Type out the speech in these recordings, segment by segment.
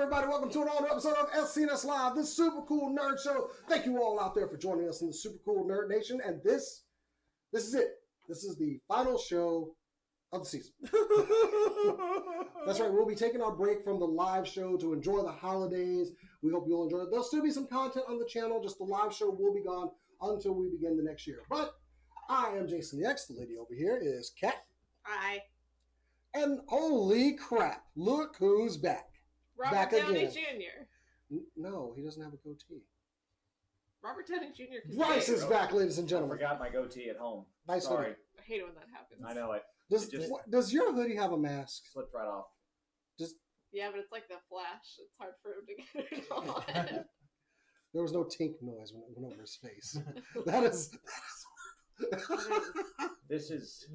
everybody? Welcome to another episode of SCNS Live, this super cool nerd show. Thank you all out there for joining us in the super cool nerd nation. And this is it. This is the final show of the season. That's right. We'll be taking our break from the live show to enjoy the holidays. We hope you'll enjoy it. There'll still be some content on the channel. Just the live show will be gone until we begin the next year. But I am Jason the X. The lady over here is Kat. Hi. And holy crap, look who's back. Robert Downey Jr. No, he doesn't have a goatee. Robert Downey Jr. Bryce is back, ladies and I gentlemen. forgot my goatee at home. Nice Sorry. hoodie. I hate it when that happens. I know it. Does your hoodie have a mask? Slipped right off. Yeah, but it's like the Flash. It's hard for him to get it on. There was no tink noise when it went over his face. That is This is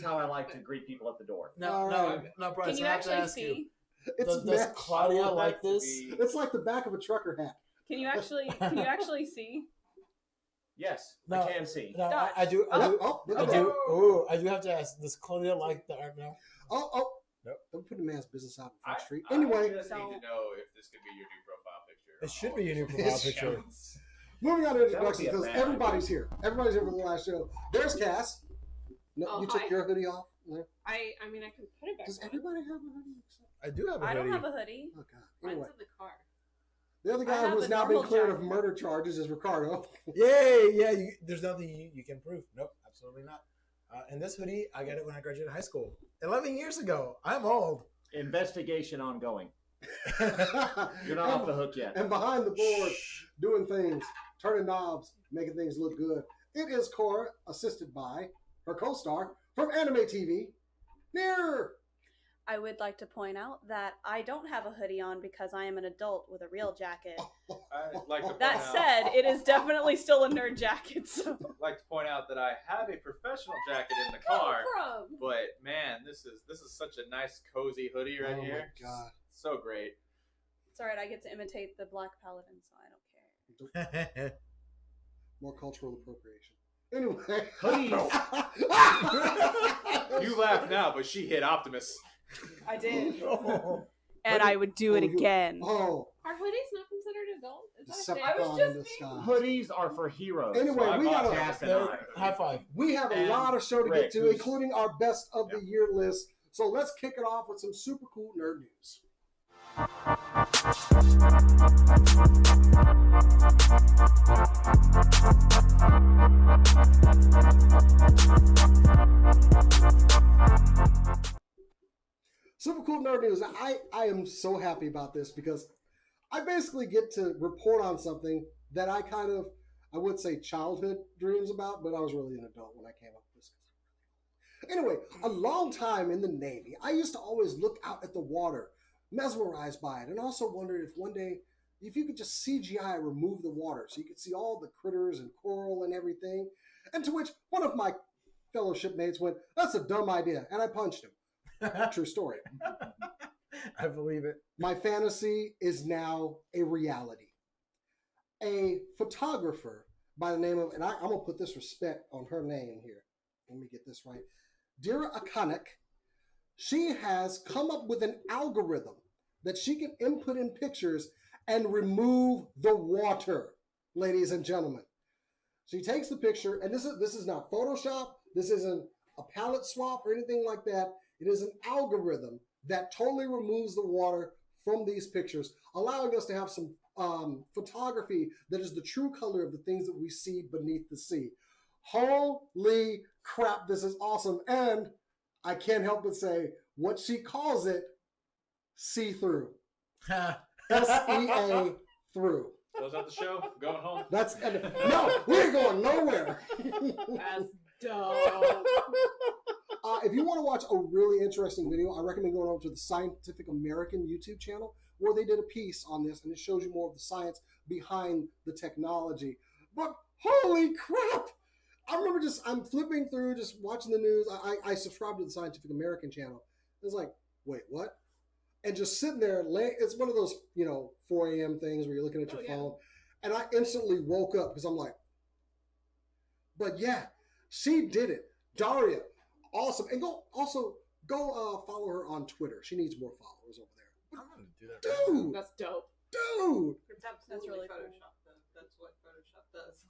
how I like to greet people at the door. No, Bryce, Can you I have to actually ask you. see? Does Claudia like this? It's like the back of a trucker hat. Can you actually see? Yes, No, I can see. No, Dodge. I do. Look at that. I do have to ask. Does Claudia like the art now? Nope. Don't put a man's business out in Front Street. I Anyway, just need to know if this could be your new profile picture. It should be your new profile picture. moving on to introductions That would because be a bad everybody's here. Everybody's here for the last show. There's Cass. No, Oh, you took hi. your hoodie off. No? I mean, I can put it back Does on. everybody have a hoodie? I do have a I hoodie. don't have a hoodie. Oh God. Mine's Anyway, in the car. the other I guy have who has a now been normal cleared of jacket. murder charges is Ricardo. Yay! Yeah, there's nothing you can prove. Nope, absolutely not. And this hoodie, I got it when I graduated high school. 11 years ago. I'm old. Investigation ongoing. You're not and, off the hook yet. and behind the board, doing things, turning knobs, making things look good. It is Cora, assisted by her co-star from Anime TV, Near. I would like to point out that I don't have a hoodie on because I am an adult with a real jacket. I'd like to point That out, said, it is definitely still a nerd jacket. So like to point out that I have a professional jacket in the car, From? but man, this is such a nice cozy hoodie right Oh here. my God. So great. it's alright, I get to imitate the Black Paladin, so I don't care. More cultural appropriation. Anyway. Hoodies. You laugh now, but she hit Optimus. I did. Oh. And I would do it again. Oh, Are hoodies not considered adult? Is that a thing? Decepticon in disguise. Hoodies are for heroes. Anyway, So I we bought got a- Cass and No, I. high five. We have a And lot of show to Rick, get to, who's- including our best of the year list. So let's kick it off with some super cool nerd news. Super cool nerd news. I am so happy about this because I basically get to report on something that I would say childhood dreams about, but I was really an adult when I came up with this. Anyway, a long time in the Navy, I used to always look out at the water, mesmerized by it, and also wondered if one day, if you could just CGI remove the water so you could see all the critters and coral and everything. And to which one of my fellow shipmates went, "That's a dumb idea," and I punched him. True story. I believe it. My fantasy is now a reality. A photographer by the name of, and I'm going to put this respect on her name here. Let me get this right. Dira Akanik. She has come up with an algorithm that she can input in pictures and remove the water, ladies and gentlemen. She takes the picture, and this is not Photoshop. This isn't a palette swap or anything like that. It is an algorithm that totally removes the water from these pictures, allowing us to have some photography that is the true color of the things that we see beneath the sea. Holy crap, this is awesome. And I can't help but say what she calls it, see-through. S-E-A through. Close out the show. Going home. No, we're going nowhere. That's dope. If you want to watch a really interesting video, I recommend going over to the Scientific American YouTube channel, where they did a piece on this, and it shows you more of the science behind the technology. But holy crap! I remember I'm flipping through, just watching the news. I subscribe to the Scientific American channel. It's like, wait, what? And just sitting there, it's one of those, 4 a.m. things where you're looking at your phone. And I instantly woke up because I'm like, but yeah, she did it. Daria, awesome. And go follow her on Twitter. She needs more followers over there. I'm gonna do that. Right now. Dude, That's dope. dude. It's absolutely really cool. Photoshop, though. That's what Photoshop does.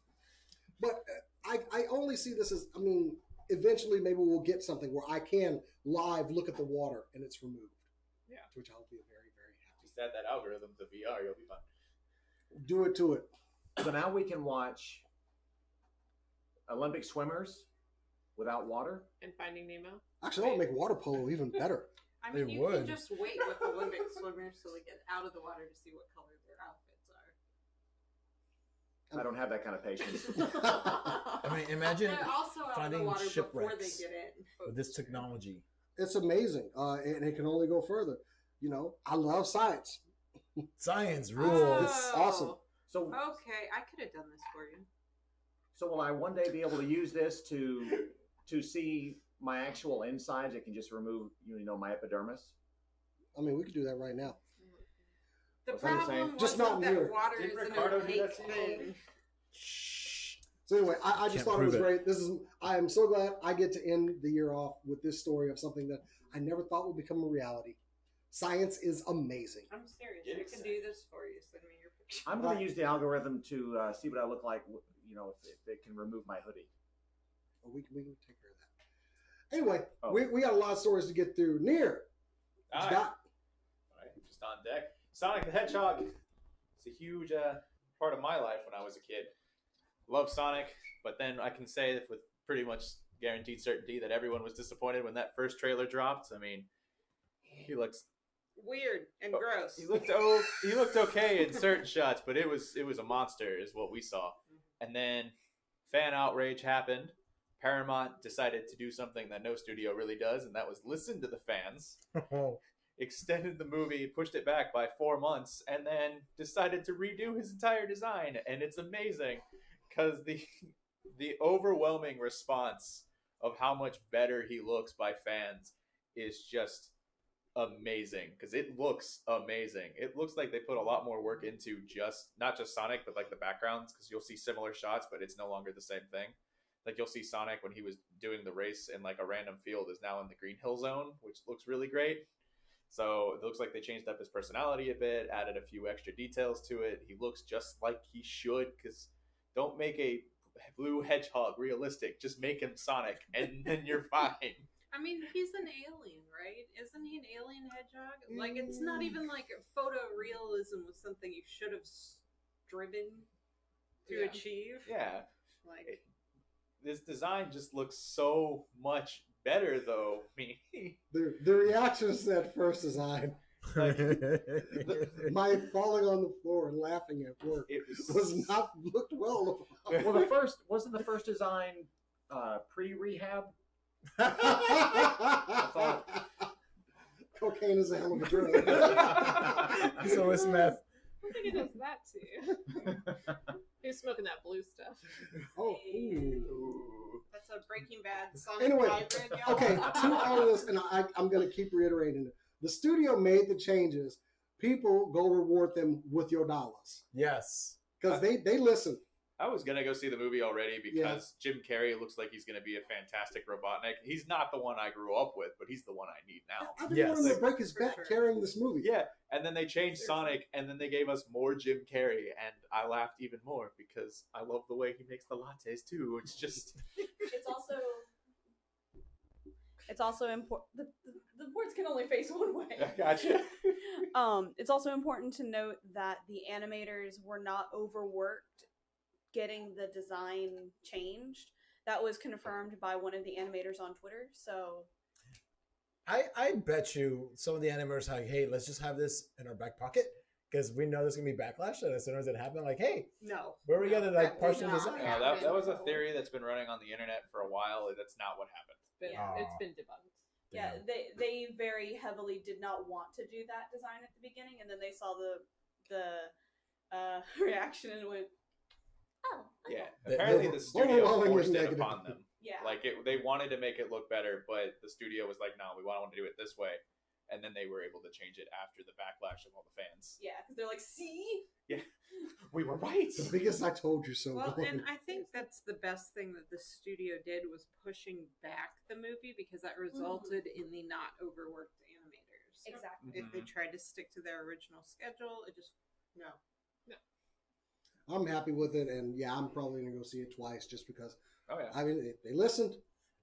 But I only see this as, I mean, eventually maybe we'll get something where I can live look at the water and it's removed. Yeah. To which I'll be very, very happy. Just add that algorithm to VR, you'll be fine. Do it to it. So now we can watch Olympic swimmers without water. And Finding Nemo. Actually, that would make water polo even better. I They mean, you would. can just wait with Olympic swimmers till they get out of the water to see what color their outfits are. I don't have that kind of patience. I mean, imagine They're also out of the finding water before they shipwrecks get in. with this technology. It's amazing. And it can only go further. You know, I love science. Science Oh, rules. It's awesome. So, Okay, I could have done this for you. so will I one day be able to use this to see my actual insides? It can just remove, my epidermis. I mean, we could do that right now. The What's that problem saying? was Just not that here. water Didn't is an Ricardo do opaque that to you? thing. So anyway, I just Can't thought it was prove it. great. I am so glad I get to end the year off with this story of something that I never thought would become a reality. Science is amazing. I'm serious. Get I can excited. do this for you. Send me your picture. I'm going to use the algorithm to see what I look like, if it can remove my hoodie. We can take care of that. Anyway, Oh. we got a lot of stories to get through. Near, what All you right. got? All right, just on deck. Sonic the Hedgehog. It's a huge part of my life when I was a kid. Love Sonic, but then I can say with pretty much guaranteed certainty that everyone was disappointed when that first trailer dropped. I mean, he looks Weird and gross. He looked okay in certain shots, but it was a monster, is what we saw. And then fan outrage happened. Paramount decided to do something that no studio really does, and that was listen to the fans. Extended the movie, pushed it back by 4 months, and then decided to redo his entire design. And it's amazing because the overwhelming response of how much better he looks by fans is just amazing, because it looks amazing. It looks like they put a lot more work into not just Sonic, but like the backgrounds, because you'll see similar shots, but it's no longer the same thing. Like you'll see Sonic when he was doing the race in like a random field is now in the Green Hill Zone, which looks really great. So it looks like they changed up his personality a bit, added a few extra details to it. He looks just like he should, because don't make a blue hedgehog realistic. Just make him Sonic, and then you're fine. I mean, he's an alien, right? Isn't he an alien hedgehog? Like, it's not even like photorealism was something you should have striven to achieve. Yeah. Like, This design just looks so much better, though. I mean, The reactions to that first design, my falling on the floor and laughing at work, it was not looked well. Well, wasn't the first design pre-rehab? Cocaine is a hell of a drug. So is meth. I think it does that to you. He was smoking that blue stuff. Oh, That's a Breaking Bad Sonic Anyway, hybrid, y'all. okay, to all of this, and I'm going to keep reiterating it. The studio made the changes. People go reward them with your dollars. Yes. Because they listen. I was gonna go see the movie already because Jim Carrey looks like he's gonna be a fantastic Robotnik. He's not the one I grew up with, but he's the one I need now. I didn't want him to break his For back sure. carrying this movie. Yeah, and then they changed Sonic, and then they gave us more Jim Carrey, and I laughed even more because I love the way he makes the lattes too. It's just It's also important. The boards can only face one way. Gotcha. It's also important to note that the animators were not overworked getting the design changed. That was confirmed by one of the animators on Twitter. So I bet you some of the animators are like, hey, let's just have this in our back pocket because we know there's gonna be backlash, and as soon as it happens, like, hey, No. where are we gonna like that partial did not design? happen. that was a theory that's been running on the internet for a while. That's not what happened. It's been debunked. yeah, they very heavily did not want to do that design at the beginning, and then they saw the reaction and went, oh, okay. Yeah, The- apparently the studio overwhelmingly forced it negative. upon them. Yeah. Like they wanted to make it look better, but the studio was like, "No, we want to do it this way," and then they were able to change it after the backlash of all the fans. Yeah, because they're like, see? We were right. The biggest I told you so. Well, going. and I think that's the best thing that the studio did was pushing back the movie because that resulted in the not overworked animators. Exactly. If they tried to stick to their original schedule, it just no. I'm happy with it, and yeah, I'm probably gonna go see it twice just because. Oh yeah. I mean, they listened.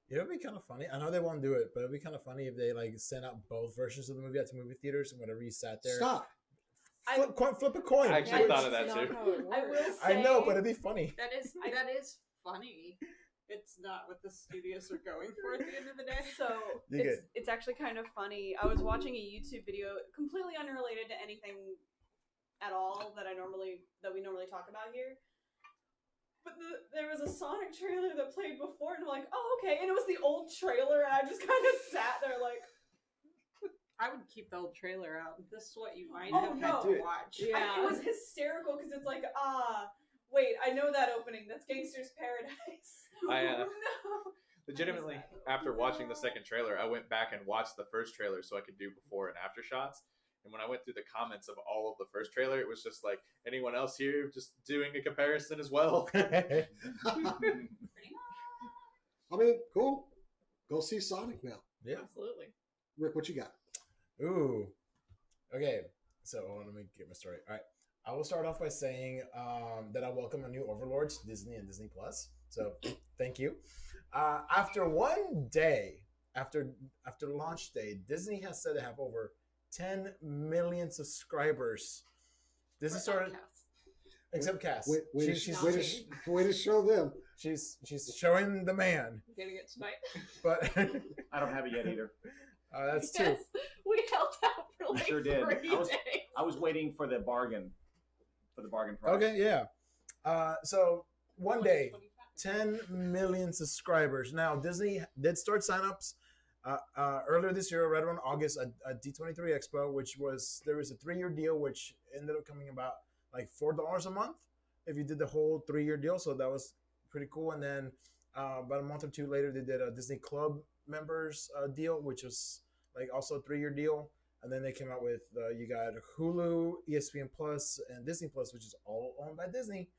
It would be kind of funny. I know they won't do it, but it'd be kind of funny if they like sent out both versions of the movie out to movie theaters, and whenever you sat there, Stop. flip a coin. I actually thought of That's that not too. how it I will works. say, I know, but it'd be funny. That is funny. It's not what the studios are going for at the end of the day. so You're it's actually kind of funny. I was watching a YouTube video, completely unrelated to anything at all that we normally talk about here. But there was a Sonic trailer that played before, and I'm like, oh, okay. And it was the old trailer, and I just kind of sat there like, I would keep the old trailer out. This is what you might Oh, have no. had to watch. it was hysterical because it's like, wait, I know that opening. That's Gangster's Paradise. I, no. Legitimately, after watching the second trailer, I went back and watched the first trailer so I could do before and after shots. And when I went through the comments of all of the first trailer, it was just like, anyone else here just doing a comparison as well? I mean, cool. Go see Sonic now. Yeah. Absolutely. Rick, what you got? Ooh. Okay. So let me get my story. All right. I will start off by saying that I welcome a new overlords, Disney and Disney Plus. So thank you. After one day, after launch day, Disney has said they have over 10 million subscribers. Disney started, except Cass. Way to show them. She's showing the man, I'm getting it tonight. but I don't have it yet either. that's two. Yes, we held out for We like sure did. 3 days. I was waiting for the bargain price. Okay, yeah. So one day, 10 million subscribers. Now, Disney did start signups earlier this year, right around August, at D23 Expo, there was a 3-year deal, which ended up coming about like $4 a month if you did the whole 3-year deal. So that was pretty cool. And then about a month or two later, they did a Disney Club members deal, which was like also a 3-year deal. And then they came out with you got Hulu, ESPN Plus, and Disney Plus, which is all owned by Disney,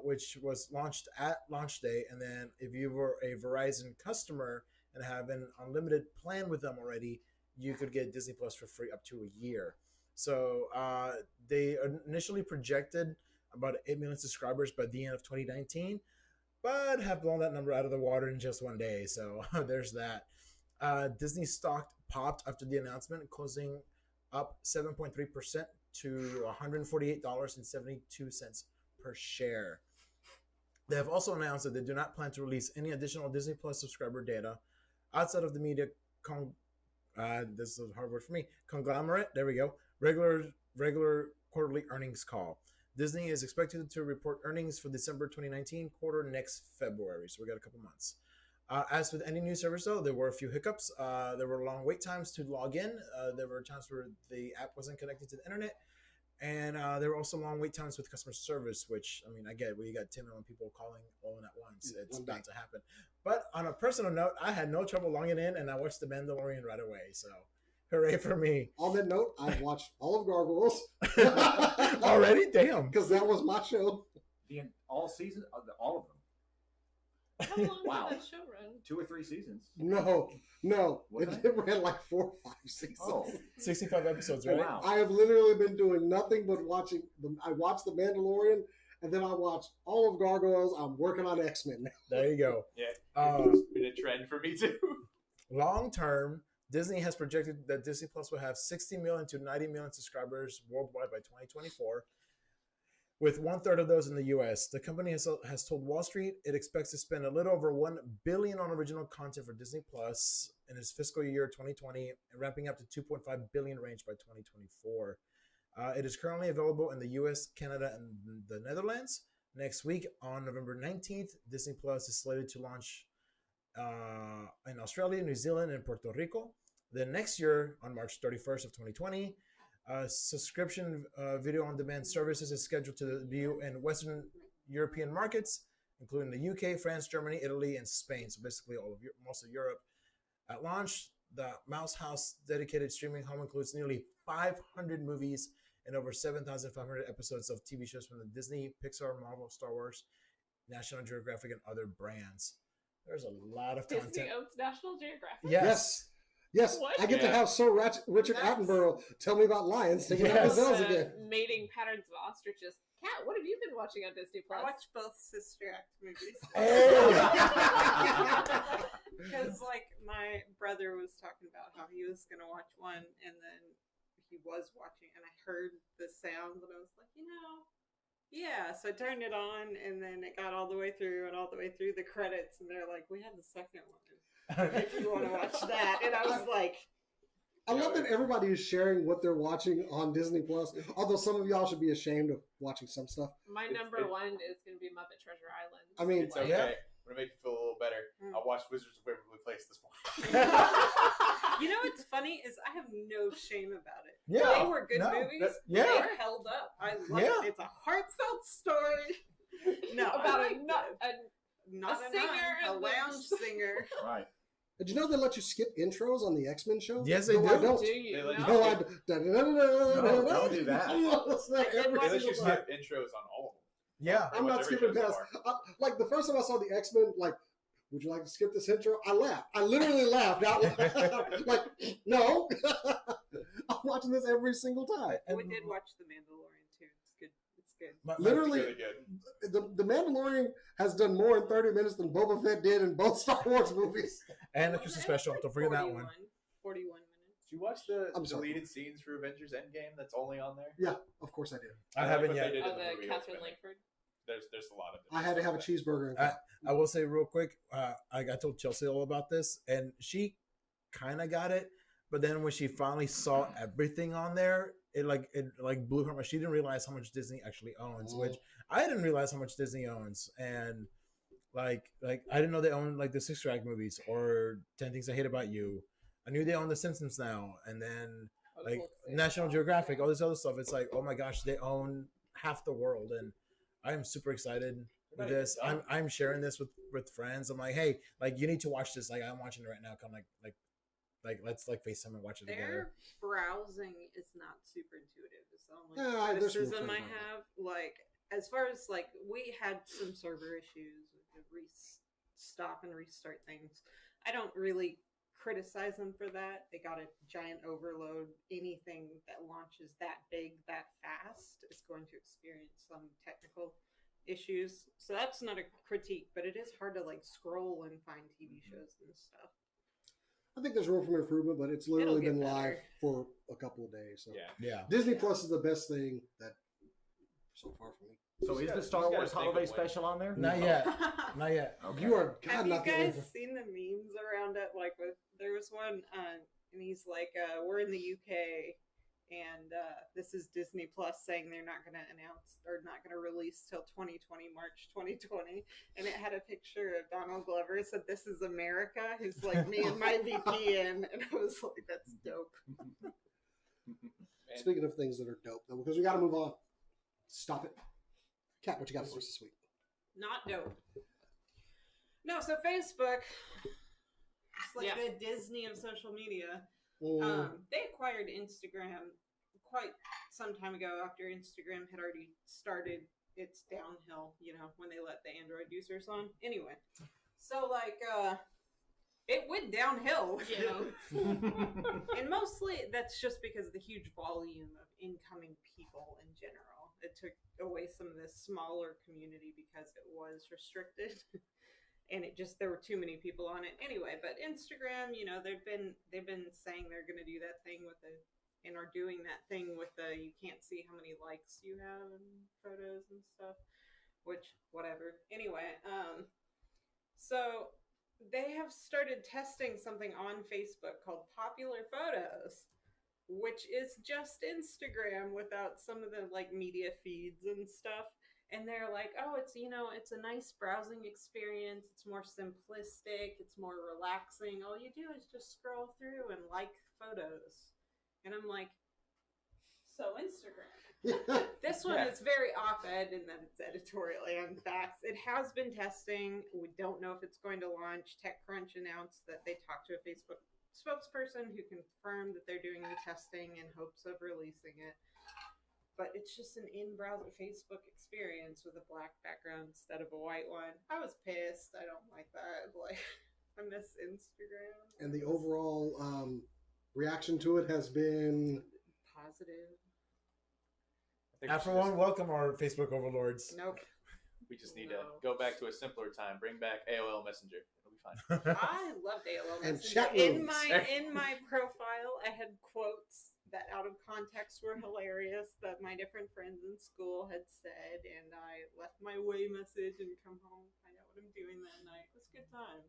which was launched at launch day. And then if you were a Verizon customer and have an unlimited plan with them already, you could get Disney Plus for free up to a year. So they initially projected about 8 million subscribers by the end of 2019, but have blown that number out of the water in just one day. So there's that. Disney stock popped after the announcement, closing up 7.3% to $148.72 per share. They have also announced that they do not plan to release any additional Disney Plus subscriber data outside of the media this is a hard word for me, conglomerate, there we go, regular quarterly earnings call. Disney is expected to report earnings for December 2019 quarter next February, so we got a couple months. As with any new service, though, there were a few hiccups. There were long wait times to log in. There were times where the app wasn't connected to the internet. And there were also long wait times with customer service, which, I mean, I get, you got 10 million people calling all in at once. It's bound to happen. But on a personal note, I had no trouble logging in, and I watched The Mandalorian right away. So, hooray for me. On that note, I've watched all of Gargoyles. Already? Damn. Because that was my show. All season, all of them. How long Wow. did that show run? 2 or 3 seasons. No. Was It ran like 4 or 5 seasons. Oh, 65 episodes, oh right? wow. I have literally been doing nothing but watching. I watched The Mandalorian, and then I watched all of Gargoyles. I'm working on X-Men now. There you go. Yeah, it's been a trend for me too. Long term, Disney has projected that Disney Plus will have 60 million to 90 million subscribers worldwide by 2024, with 1/3 of those in the U.S. The company has told Wall Street it expects to spend a little over $1 billion on original content for Disney Plus in its fiscal year 2020, and ramping up to $2.5 billion range by 2024. It is currently available in the U.S., Canada, and the Netherlands. Next week, on November 19th, Disney Plus is slated to launch in Australia, New Zealand, and Puerto Rico. Then next year, on March 31st of 2020, subscription video on demand services is scheduled to debut in Western European markets, including the UK, France, Germany, Italy, and Spain. So basically most of Europe. At launch, the Mouse House dedicated streaming home includes nearly 500 movies and over 7,500 episodes of TV shows from the Disney, Pixar, Marvel, Star Wars, National Geographic, and other brands. There's a lot of content. Disney owns National Geographic. Yes. Yes, What? I get to Yeah. have Sir Richard That's- Attenborough tell me about lions taking out Yes. gazelles again. Mating patterns of ostriches. Kat, what have you been watching on Disney Plus? I watched both Sister Act movies. Hey! Because like my brother was talking about how he was gonna watch one, and then he was watching, and I heard the sound, and I was like, yeah. So I turned it on, and then it got all the way through, and all the way through the credits, and they're like, "We have the second one if you want to watch that." And I was like, I love that everybody is sharing what they're watching on Disney Plus. Although some of y'all should be ashamed of watching some stuff. My number one is going to be Muppet Treasure Island. I mean, It's okay. Yeah. I'm gonna make you feel a little better. Mm. I watched Wizards of Waverly Place this morning. you know what's funny is I have no shame about it. Yeah. They were good No. movies. Yeah. They held up. I love Yeah. it. It's a heartfelt story. No, About I a, liked not, it. a Not a a singer nun, a and lounge singer. Right. Did you know they let you skip intros on the X-Men show? Yes, they no, I do. don't. do you They let know? No, I don't. No, don't do that. That's not every They let you single time. skip intros on all of them. Yeah. I'm not Every skipping show so past. Like the first time I saw the X-Men, like, would you like to skip this intro? I laughed. I literally laughed out loud. Like, no. I'm watching this every single time. We did watch The Mandalorian too. It's good. It's good. My- Literally, Really good. the Mandalorian has done more in 30 minutes than Boba Fett did in both Star Wars movies. and the Christmas special. Don't forget that one. 41 minutes. Did you watch the I'm sorry. deleted scenes for Avengers Endgame that's only on there? Yeah, of course I did. I like haven't what they yet. did Oh, in the the movie Catherine opening. Langford. There's a lot of. I had to have a cheeseburger. And I will say real quick, I told Chelsea all about this, and she kind of got it. But then when she finally saw everything on there, it blew her mind. She didn't realize how much Disney actually owns, which I didn't realize how much Disney owns. And like I didn't know they owned like the Six Flags movies or 10 Things I Hate About You. I knew they owned The Simpsons now, and then like National Geographic, all this other stuff. It's like, oh my gosh, they own half the world, and I am super excited with this. I'm sharing this with friends. I'm like, hey, like you need to watch this. Like I'm watching it right now. Come like let's like FaceTime and watch it together. Their browsing is not super intuitive. Is the only Yeah, there's some criticism I things like have. Like as far as like we had some server issues with the stop and restart things. I don't really criticize them for that. They got a giant overload. Anything that launches that big that fast is going to experience some technical issues. So that's not a critique, but it is hard to like scroll and find TV shows and stuff. I think there's room for improvement, but it's literally It'll been get live better. for a couple of days. So Yeah. Yeah. Disney Plus is the best thing that so far for me. So is gotta- the Star you gotta Wars think holiday of when- special on there? Not yet. Not yet. Okay. You are God, Have you not the guys only- seen the memes around it? Like, with there was one, and he's like, "We're in the UK, and this is Disney Plus saying they're not going to announce or not going to release till 2020, March 2020." And it had a picture of Donald Glover. It said, "This is America." He's like, "Me and my VPN," and I was like, "That's dope." Speaking of things that are dope, though, because we got to move on. Stop it. Kat, what you got for us this week? Not dope. No, so Facebook, it's like Yeah. the Disney of social media. Mm, They acquired Instagram quite some time ago after Instagram had already started its downhill, you know, when they let the Android users on. Anyway, so like, it went downhill, you know. And mostly that's just because of the huge volume of incoming people in general. It took away some of this smaller community because it was restricted. And it just, there were too many people on it anyway. But Instagram, you know, they've been saying they're going to do that thing with the, and are doing that thing with the, you can't see how many likes you have in photos and stuff, which whatever. Anyway, so they have started testing something on Facebook called Popular Photos, which is just Instagram without some of the like media feeds and stuff. And they're like, oh, it's, you know, it's a nice browsing experience. It's more simplistic. It's more relaxing. All you do is just scroll through and like photos. And I'm like, so Instagram. This one is very op-ed, and then it's editorial and facts. It has been testing. We don't know if it's going to launch. TechCrunch announced that they talked to a Facebook spokesperson who confirmed that they're doing the testing in hopes of releasing it. But it's just an in-browser Facebook experience with a black background instead of a white one. I was pissed. I don't like that. Like, I'm miss Instagram. And the overall reaction to it has been Positive. I think we should Everyone, welcome our Facebook overlords. Nope. We just need to No. go back to a simpler time. Bring back AOL Messenger. It'll be fine. I loved AOL And Messenger. chat in rooms. my profile, I had quotes that out of context were hilarious that my different friends in school had said, and I left my way message and come home and find out what I'm doing that night. It was a good time.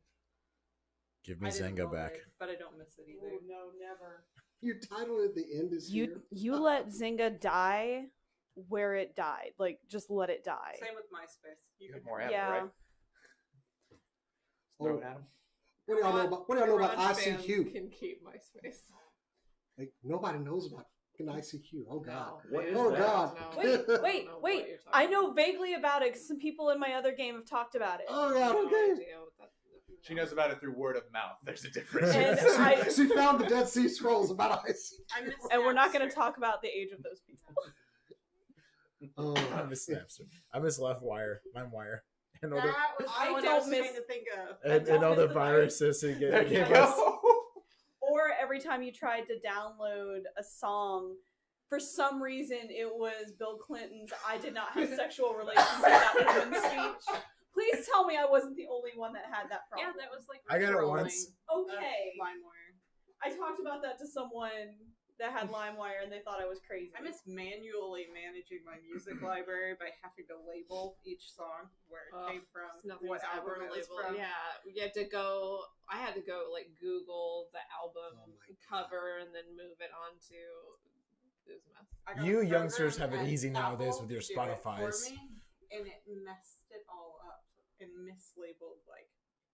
Give me I didn't Zanga love back. it, but I don't miss it either. no, never. your title at the end is here. You let Zynga die where it died. Like, just let it die. Same with MySpace. You have could more have- ammo, Yeah. right? Throw it at him. What do y'all know about? What do y'all know about Garage bands ICQ? Can keep MySpace. Like, nobody knows about fucking ICQ. Oh God. No. What is Oh that? God. No. Wait, I don't wait, know what wait. you're talking I know about. vaguely about it 'cause some people in my other game have talked about it. Oh God. No Okay. idea what that- She no. knows about it through word of mouth. There's a difference. And I- she found the Dead Sea Scrolls about ICQ. I miss And we're not going Napster. to talk about the age of those people. Oh, I miss Napster. I miss LimeWire. And all That was I what don't I was miss- trying to think of. and all the miss the viruses he gave, There you gave us. go. Or every time you tried to download a song, for some reason it was Bill Clinton's "I did not have sexual relations with that woman" speech. Please tell me I wasn't the only one that had that Yeah, problem. that was like I got it trolling once. of Okay. LimeWire. I talked about that to someone that had LimeWire and they thought I was crazy. I miss manually managing my music library by having to label each song where it Ugh, came from, Nothing's what album ever it was labeled. from. Yeah, you had to go. I had to go like Google the album Oh my God. cover and then move it onto. It was a mess. I got You a youngsters program have it at easy nowadays Apple with your to do it for Spotifys. me, and it messed it all up and mislabeled like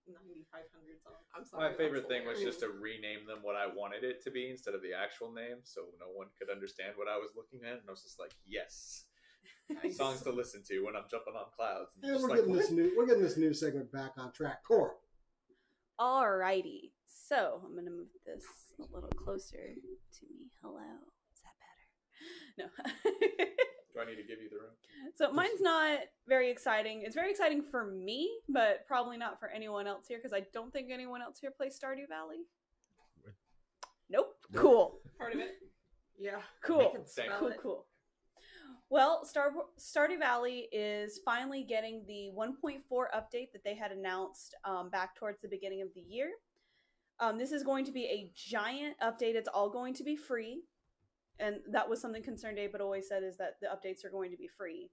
9,500 songs. I'm sorry. My favorite that's thing was hilarious. just to rename them what I wanted it to be instead of the actual name, so no one could understand what I was looking at. And I was just like, yes, songs to listen to when I'm jumping on clouds. And And just we're like, getting this new segment back on track. Cora. Alrighty. So I'm gonna move this a little closer to me. Hello. Is that better? No. do I need to give you the room? So mine's not very exciting. It's very exciting for me, but probably not for anyone else here because I don't think anyone else here plays Stardew Valley. Nope. Nope. Cool. Part of it. Yeah. Cool. I can Same. spell Cool, it. cool. Well, Stardew Valley is finally getting the 1.4 update that they had announced back towards the beginning of the year. This is going to be a giant update. It's all going to be free. And that was something Concerned David always said, is that the updates are going to be free.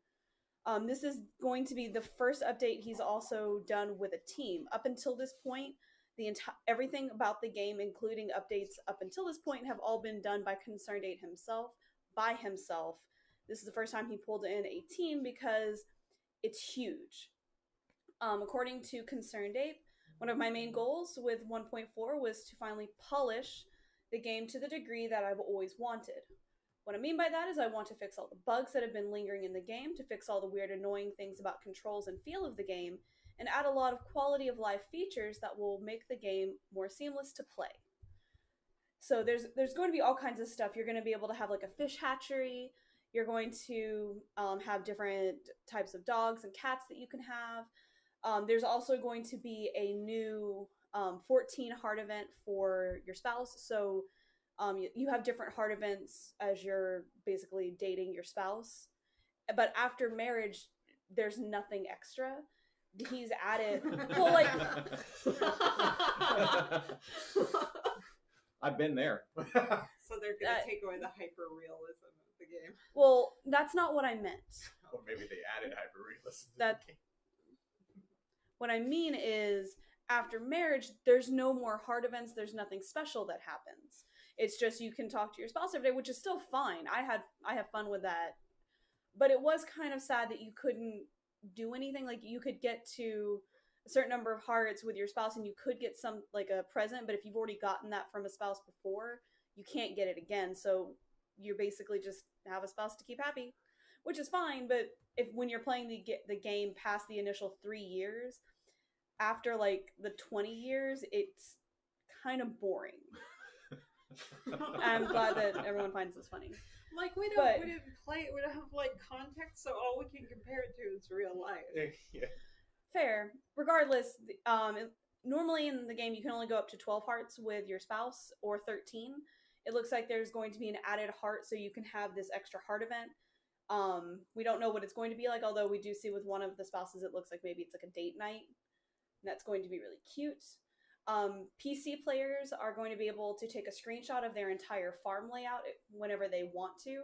This is going to be the first update he's also done with a team. Up until this point, everything about the game, including updates up until this point, have all been done by Concerned Ape himself, by himself. This is the first time he pulled in a team because it's huge. According to Concerned Ape, one of my main goals with 1.4 was to finally polish the game to the degree that I've always wanted. What I mean by that is I want to fix all the bugs that have been lingering in the game, to fix all the weird, annoying things about controls and feel of the game, and add a lot of quality of life features that will make the game more seamless to play. So there's going to be all kinds of stuff. You're going to be able to have like a fish hatchery. You're going to have different types of dogs and cats that you can have. There's also going to be a new 14 heart event for your spouse. So you have different heart events as you're basically dating your spouse. But after marriage, there's nothing extra. He's added, well, like, I've been there. So they're going That- to take away the hyper realism of the game. well, that's not what I meant. Or maybe they added hyperrealism. That what I mean is, after marriage, there's no more heart events. There's nothing special that happens. It's just you can talk to your spouse every day, which is still fine. I have fun with that, but it was kind of sad that you couldn't do anything. Like, you could get to a certain number of hearts with your spouse, and you could get some, like, a present. But if you've already gotten that from a spouse before, you can't get it again. So you basically just have a spouse to keep happy, which is fine. But when you're playing the game past the initial 3 years, after like the 20 years, it's kind of boring. I'm glad that everyone finds this funny. Like, we But- don't have like context, so all we can compare it to is real life. Yeah. Fair. Regardless, normally in the game you can only go up to 12 hearts with your spouse or 13. It looks like there's going to be an added heart so you can have this extra heart event. We don't know what it's going to be like, although we do see with one of the spouses it looks like maybe it's like a date night. And that's going to be really cute. PC players are going to be able to take a screenshot of their entire farm layout whenever they want to.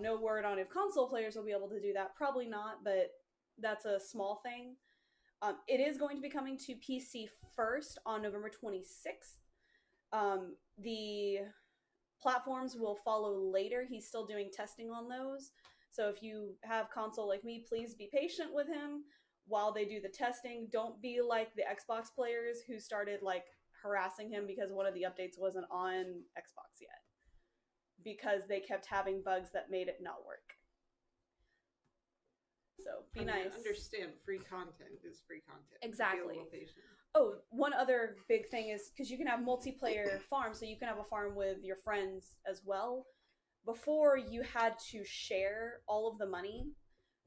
No word on if console players will be able to do that. Probably not, but that's a small thing. It is going to be coming to PC first on November 26th. The platforms will follow later. He's still doing testing on those. So if you have console like me, please be patient with him while they do the testing. Don't be like the Xbox players who started like harassing him because one of the updates wasn't on Xbox yet, because they kept having bugs that made it not work. So be nice. Understand, free content is free content. Exactly. Be a little patient. Oh, one other big thing is because you can have multiplayer farms, so you can have a farm with your friends as well. Before, you had to share all of the money.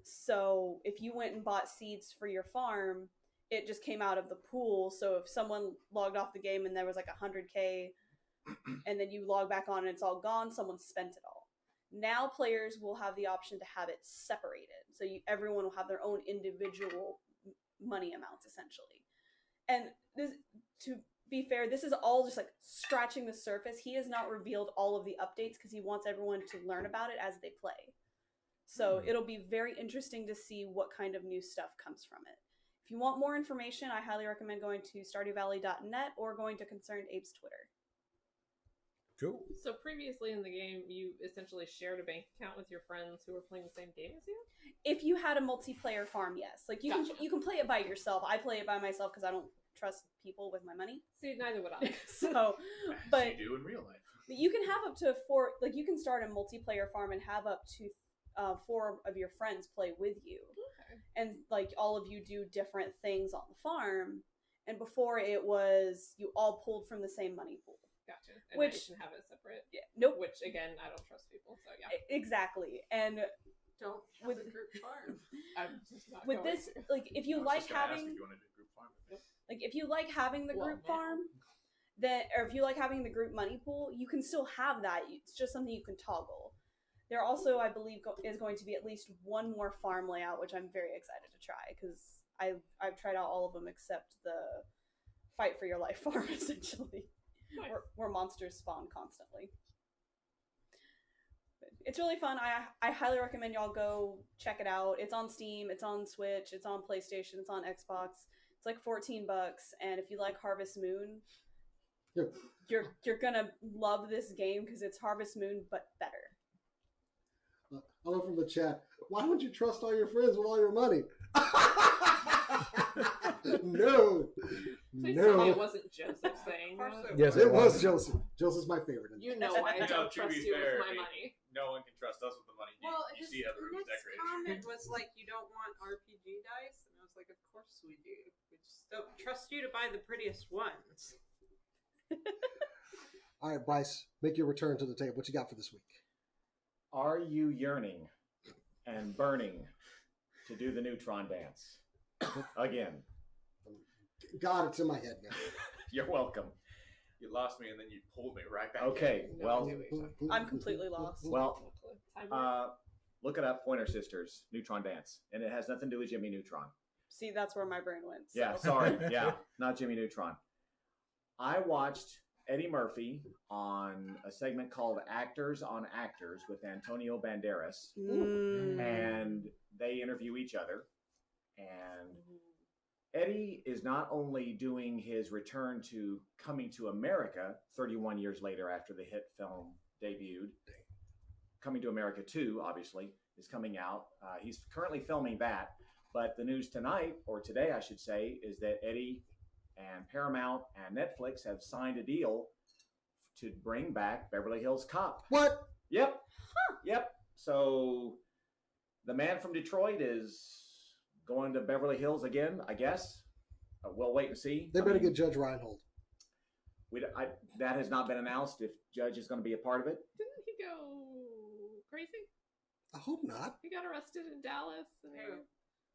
So if you went and bought seeds for your farm, it just came out of the pool. So if someone logged off the game and there was like 100K, and then you log back on and it's all gone, someone spent it all. Now players will have the option to have it separated. So everyone will have their own individual money amounts, essentially. And this, to be fair, this is all just like scratching the surface. He has not revealed all of the updates because he wants everyone to learn about it as they play. So it'll be very interesting to see what kind of new stuff comes from it. If you want more information, I highly recommend going to StardewValley.net or going to Concerned Ape's Twitter. Cool. So previously in the game, you essentially shared a bank account with your friends who were playing the same game as you? If you had a multiplayer farm, yes. Like you can play it by yourself. I play it by myself because I don't trust people with my money. See, neither would I. So, but you do in real life. you can have up to 4. Like you can start a multiplayer farm and have up to 4 of your friends play with you. Okay. And like all of you do different things on the farm. And before it was you all pulled from the same money pool. Gotcha. And Which you can have it separate. Yeah, nope. Which again, I don't trust people, so yeah. Exactly. And Don't have with a group farm. I'm just not with going this, to. like if you like having like if you like having the Well, group now. farm, then or if you like having the group money pool, you can still have that. It's just something you can toggle. There also, I believe, is going to be at least one more farm layout, which I'm very excited to try because I've tried out all of them except the fight for your life farm, essentially. Nice. Where monsters spawn constantly. But it's really fun. I highly recommend y'all go check it out. It's on Steam, it's on Switch, it's on PlayStation, it's on Xbox. It's like $14, and if you like Harvest Moon, Yep. you're gonna love this game because it's Harvest Moon but better. I love from the chat. Why would you trust all your friends with all your money? No. Please tell me it No. wasn't Joseph saying that. Yes, It was Joseph. Joseph's my favorite. You know I No, don't to trust be you fair, with my money. No one can trust us with the money. Well, you his see how the room's next decorated. comment was like, "You don't want RPG dice," and I was like, "Of course we do. We just don't trust you to buy the prettiest ones." All right, Bryce, make your return to the table. What you got for this week? Are you yearning and burning to do the neutron dance again? God, it's in my head now. You're welcome. You lost me and then you pulled me right back. Okay, No well, idea what you're talking I'm completely lost. well, Timer? look it up. Pointer Sisters, Neutron Dance, and it has nothing to do with Jimmy Neutron. See, that's where my brain went. So. Yeah, sorry. Yeah, not Jimmy Neutron. I watched Eddie Murphy on a segment called Actors on Actors with Antonio Banderas, and they interview each other. And Eddie is not only doing his return to Coming to America 31 years later after the hit film debuted. Coming to America 2, obviously, is coming out. He's currently filming that. But the news tonight, or today, I should say, is that Eddie and Paramount and Netflix have signed a deal to bring back Beverly Hills Cop. What? Yep. Yep. So the man from Detroit is going to Beverly Hills again, I guess. We'll wait and see. They better get Judge Reinhold. That has not been announced if Judge is going to be a part of it. Didn't he go crazy? I hope not. He got arrested in Dallas. And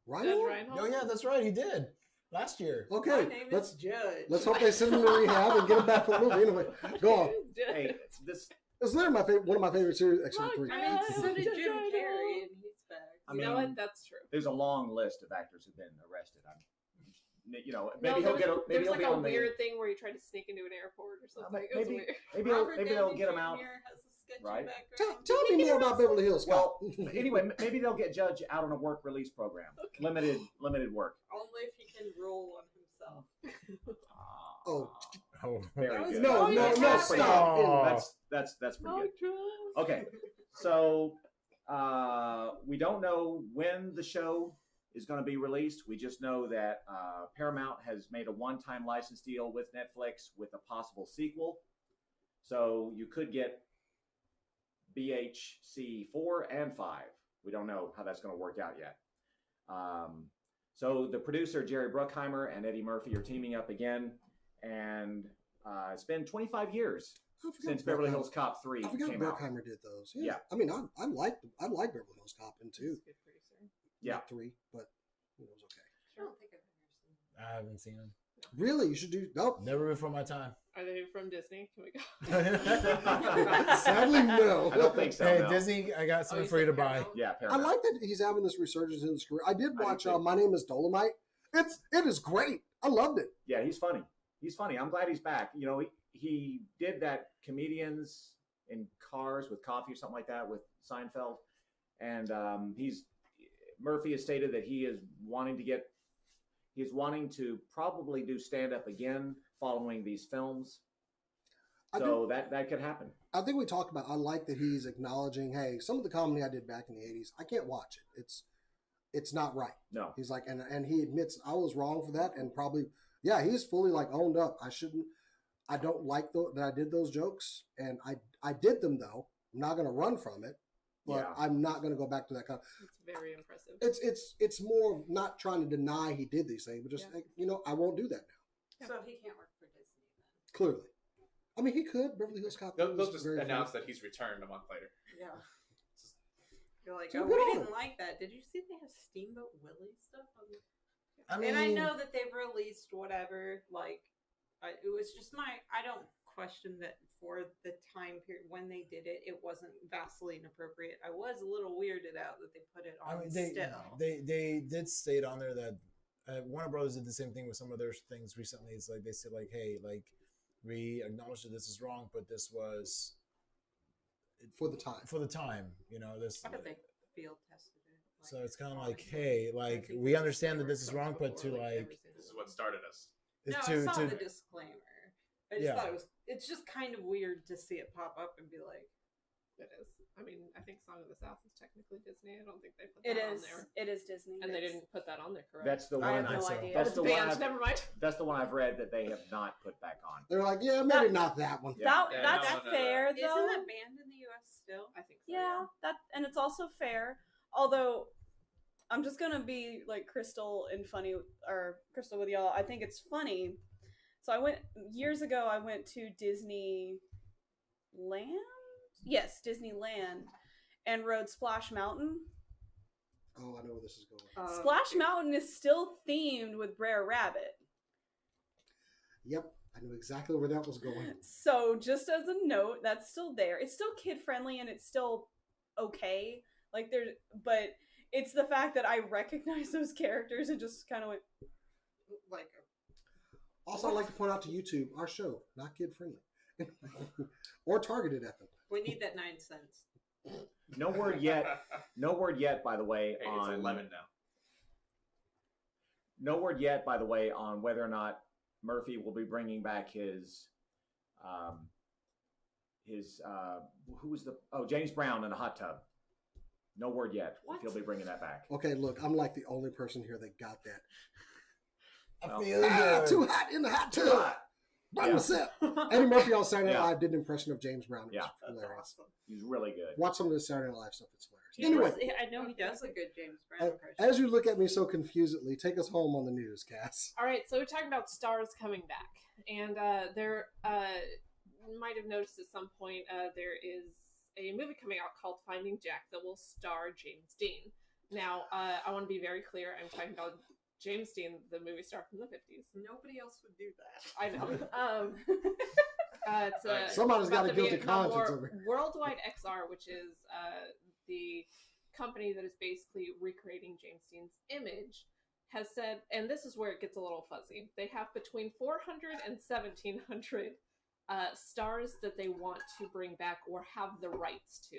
Reinhold? Reinhold? Oh yeah, that's right. He did. last year. My Okay, name let's is Judge. let's hope they send him to rehab and get him back for the movie. Anyway, go on. Hey, this. It's literally one of my favorite series, actually. Oh, Three. I mean, so did Judge, Jim I know. Carrey, and he's back. I You know mean, what? That's true. There's a long list of actors who've been arrested. Maybe No, he'll there get. was, Maybe there was he'll like be a on the. weird thing where he tried to sneak into an airport or something. It was Maybe weird. Robert maybe they'll Downey get him out. Jr. has a sketchy Right. background. Tell me more about Beverly Hills Cop. Well, anyway, maybe they'll get Judge out on a work release program, limited work. Only if he can roll on himself. Oh, Oh, Very That was good. no, Oh, no, yes, no, that's stop. right. That's pretty No good. drugs. Okay, so we don't know when the show is going to be released. We just know that Paramount has made a one-time license deal with Netflix with a possible sequel. So you could get BHC 4 and 5. We don't know how that's going to work out yet. So the producer, Jerry Bruckheimer, and Eddie Murphy are teaming up again. And it's been 25 years since Beverly Hills Cop 3 I forgot came out. Bruckheimer did those. Yeah. I mean, I like Beverly Hills Cop in 2. He's a good producer. Yeah. Not 3, but it was okay. I don't think I've ever seen it. I haven't seen them. Really, you should do. Nope. Never before my time. Are they from Disney? Can we go? Sadly, no. I don't think so. Hey, no. Disney, I got something you for you said to buy. Paramount? Yeah, I Paramount. like that he's having this resurgence in his career. I did I do watch too. My Name is Dolomite. It is great. I loved it. Yeah, he's funny. He's funny. I'm glad he's back. You know, he did that Comedians in Cars with Coffee or something like that with Seinfeld, and Murphy has stated that he is wanting to probably do stand up again following these films. So that could happen. I think we talked about. I like that he's acknowledging, hey, some of the comedy I did back in the '80s, I can't watch it. It's not right. No. He's like, and he admits I was wrong for that, and probably, yeah, he's fully like owned up. I don't like that I did those jokes, and I did them though. I'm not going to run from it, but Yeah. I'm not going to go back to that kind. It's very impressive. It's more of not trying to deny he did these things, but just like, I won't do that now. So he can't work for Disney then. Clearly, I mean, he could. Beverly Hills Cop. They'll was just very announce funny. that he's returned a month later. Yeah. You're like, So oh, good we on didn't him. like that. Did you see they have Steamboat Willie stuff on the I mean, and I know that they've released whatever, like, it was just I don't question that for the time period when they did it, it wasn't vastly inappropriate. I was a little weirded out that they put it on still. they did state on there that Warner Brothers did the same thing with some of their things recently. It's like they said, like, hey, like, we acknowledge that this is wrong, but this was for the time. For the time, this. I bet they field tested it. So it's kind of like, hey, like, we understand that this is wrong, but to like, This is what started us. No, I saw the disclaimer. I just thought it's just kind of weird to see it pop up and be like, It is. I mean, I think Song of the South is technically Disney. I don't think they put It that on is. there. It is Disney. And they didn't put that on there, correct? That's the I one. have no so. idea. That's It's the one. banned. Never mind. That's the one I've read that they have not put back on. They're like, yeah, maybe not that one. Yeah. That's no. fair, though. isn't that banned in the U.S. still? I think so. Yeah, and it's also fair. Although I'm just gonna be like Crystal with y'all. I think it's funny. So years ago. I went to Disneyland. Yes, Disneyland, and rode Splash Mountain. Oh, I know where this is going. Splash Mountain is still themed with Brer Rabbit. Yep, I knew exactly where that was going. So just as a note, that's still there. It's still kid friendly and it's still okay. But it's the fact that I recognize those characters and just kind of went. Like, Also, I'd like to point out to YouTube, our show, not kid friendly. Or targeted at them. we need that 9 cents. No word yet. No word yet, by the way, Hey, on it's 11 now. no word yet, by the way, on whether or not Murphy will be bringing back his James Brown in a hot tub. No word yet if he'll be bringing that back. Okay, look, I'm like the only person here that got that. I feel Too hot in the hot tub. By myself. Eddie Murphy on Saturday Night Yeah. Live did an impression of James Brown. It was Yeah. hilarious. He's really good. Watch some of the Saturday Night Live stuff. It's He hilarious. Anyway, I know he does a good James Brown impression. as you look at me so confusedly, take us home on the news, Cass. All right, so we're talking about stars coming back, and there you might have noticed at some point there is a movie coming out called Finding Jack that will star James Dean. Now, I want to be very clear. I'm talking about James Dean, the movie star from the 50s. Nobody else would do that. I know. It's Somebody's got about a the guilty Vietnam conscience War. over here. Worldwide XR, which is the company that is basically recreating James Dean's image, has said, and this is where it gets a little fuzzy, they have between 400 and 1,700 stars that they want to bring back or have the rights to.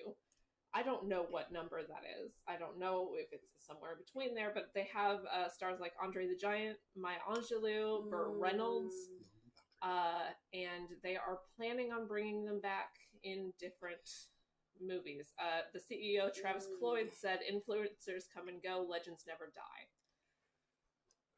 I don't know what number that is. I don't know if it's somewhere between there, but they have stars like Andre the Giant, Maya Angelou, Burt Reynolds, and they are planning on bringing them back in different movies. The CEO, Travis Cloyd, said, "Influencers come and go, legends never die."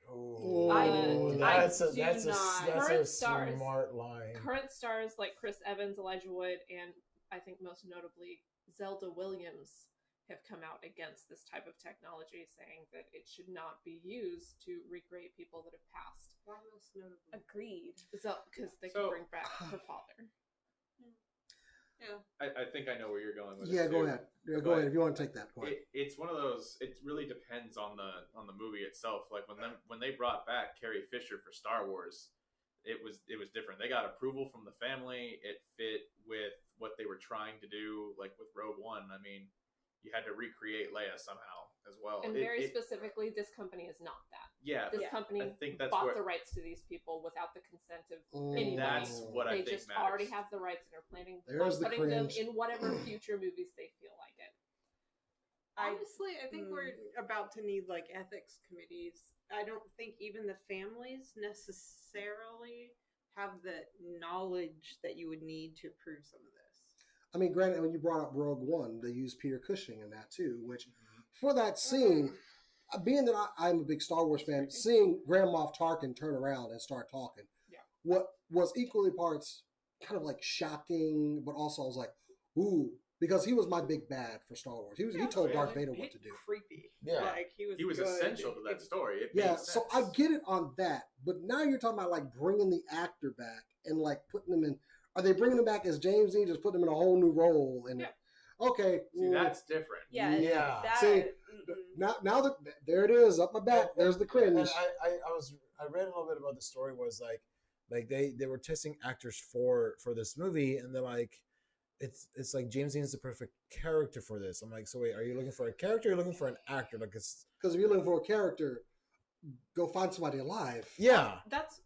That's I a do not. Current stars- smart line. Current stars like Chris Evans, Elijah Wood, and I think most notably Zelda Williams have come out against this type of technology, saying that it should not be used to recreate people that have passed. Why most notably? Agreed. Because they can bring back her father. Yeah. I think I know where you're going with Yeah, it. go too. ahead. Yeah, go ahead if you want to take that. Go ahead. It's one of those. It really depends on the movie itself. Like when they brought back Carrie Fisher for Star Wars, it was different. They got approval from the family. It fit with what they were trying to do. Like with Rogue One, I mean, you had to recreate Leia somehow as well. And specifically, this company is not that. Yeah, This company I think that's bought where, the rights to these people without the consent of Mm. anybody. that's what I They think just matters. already have the rights and are planning on There's the putting them cringe. in whatever future movies they feel like it. Honestly, I think we're about to need like ethics committees. I don't think even the families necessarily have the knowledge that you would need to approve some of this. I mean, granted, when you brought up Rogue One, they used Peter Cushing in that too, which for that scene, being that I'm a big Star Wars fan, seeing Grand Moff Tarkin turn around and start talking, what was equally parts kind of like shocking, but also I was like, ooh, because he was my big bad for Star Wars. He told Darth Vader what to do. Creepy. Yeah. Like he was He was good. essential to that story. It Yeah, made so sense. I get it on that, but now you're talking about like bringing the actor back and like putting them in. Are they bringing him back as James Dean, just putting him in a whole new role? And okay, See, that's different. Yeah. Yeah. That, See, now that there it is up my back, there's the cringe. And I read a little bit about the story. Was like they were testing actors for this movie, and they're like, it's like James Dean's the perfect character for this. I'm like, so wait, are you looking for a character? Or are you looking for an actor? Like it's Because if you're looking for a character, go find somebody alive. yeah. That's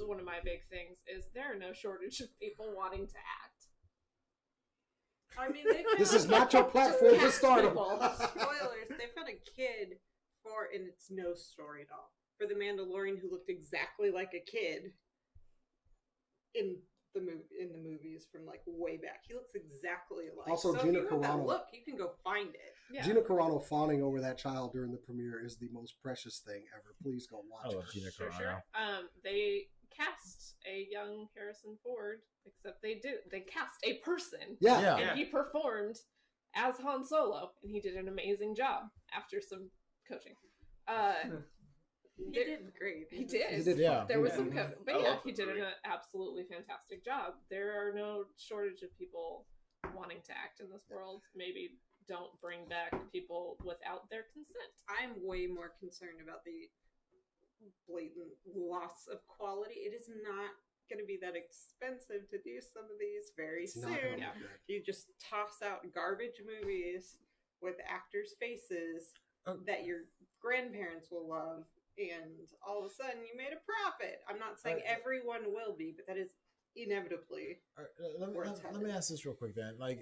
one of my big things. Is there are no shortage of people wanting to act. I mean, they found, This is not your platform to Cast start people. on. spoilers. They found a kid and it's no story at all, for the Mandalorian who looked exactly like a kid in the movies from like way back. He looks exactly alike. Also, so Gina if you want that Carano. look, you can go find it. Yeah. Gina Carano fawning over that child during the premiere is the most precious thing ever. Please go watch I love it. Gina Sure, Carano. sure. They cast a young Harrison Ford, except they cast a person. Yeah. Yeah. And he performed as Han Solo, and he did an amazing job after some coaching. He did great. He did. He did Yeah. There was fine. some Yeah. coaching, but I yeah, love he the did movie. an absolutely fantastic job. There are no shortage of people wanting to act in this world. Maybe don't bring back people without their consent. I'm way more concerned about the blatant loss of quality. It is not going to be that expensive to do some of these very It's not gonna soon. be Yeah. good. You just toss out garbage movies with actors' faces Oh. that your grandparents will love, and all of a sudden you made a profit. I'm not saying everyone will be, but that is inevitably. All right, let Where it's me headed. ask this real quick then. Like,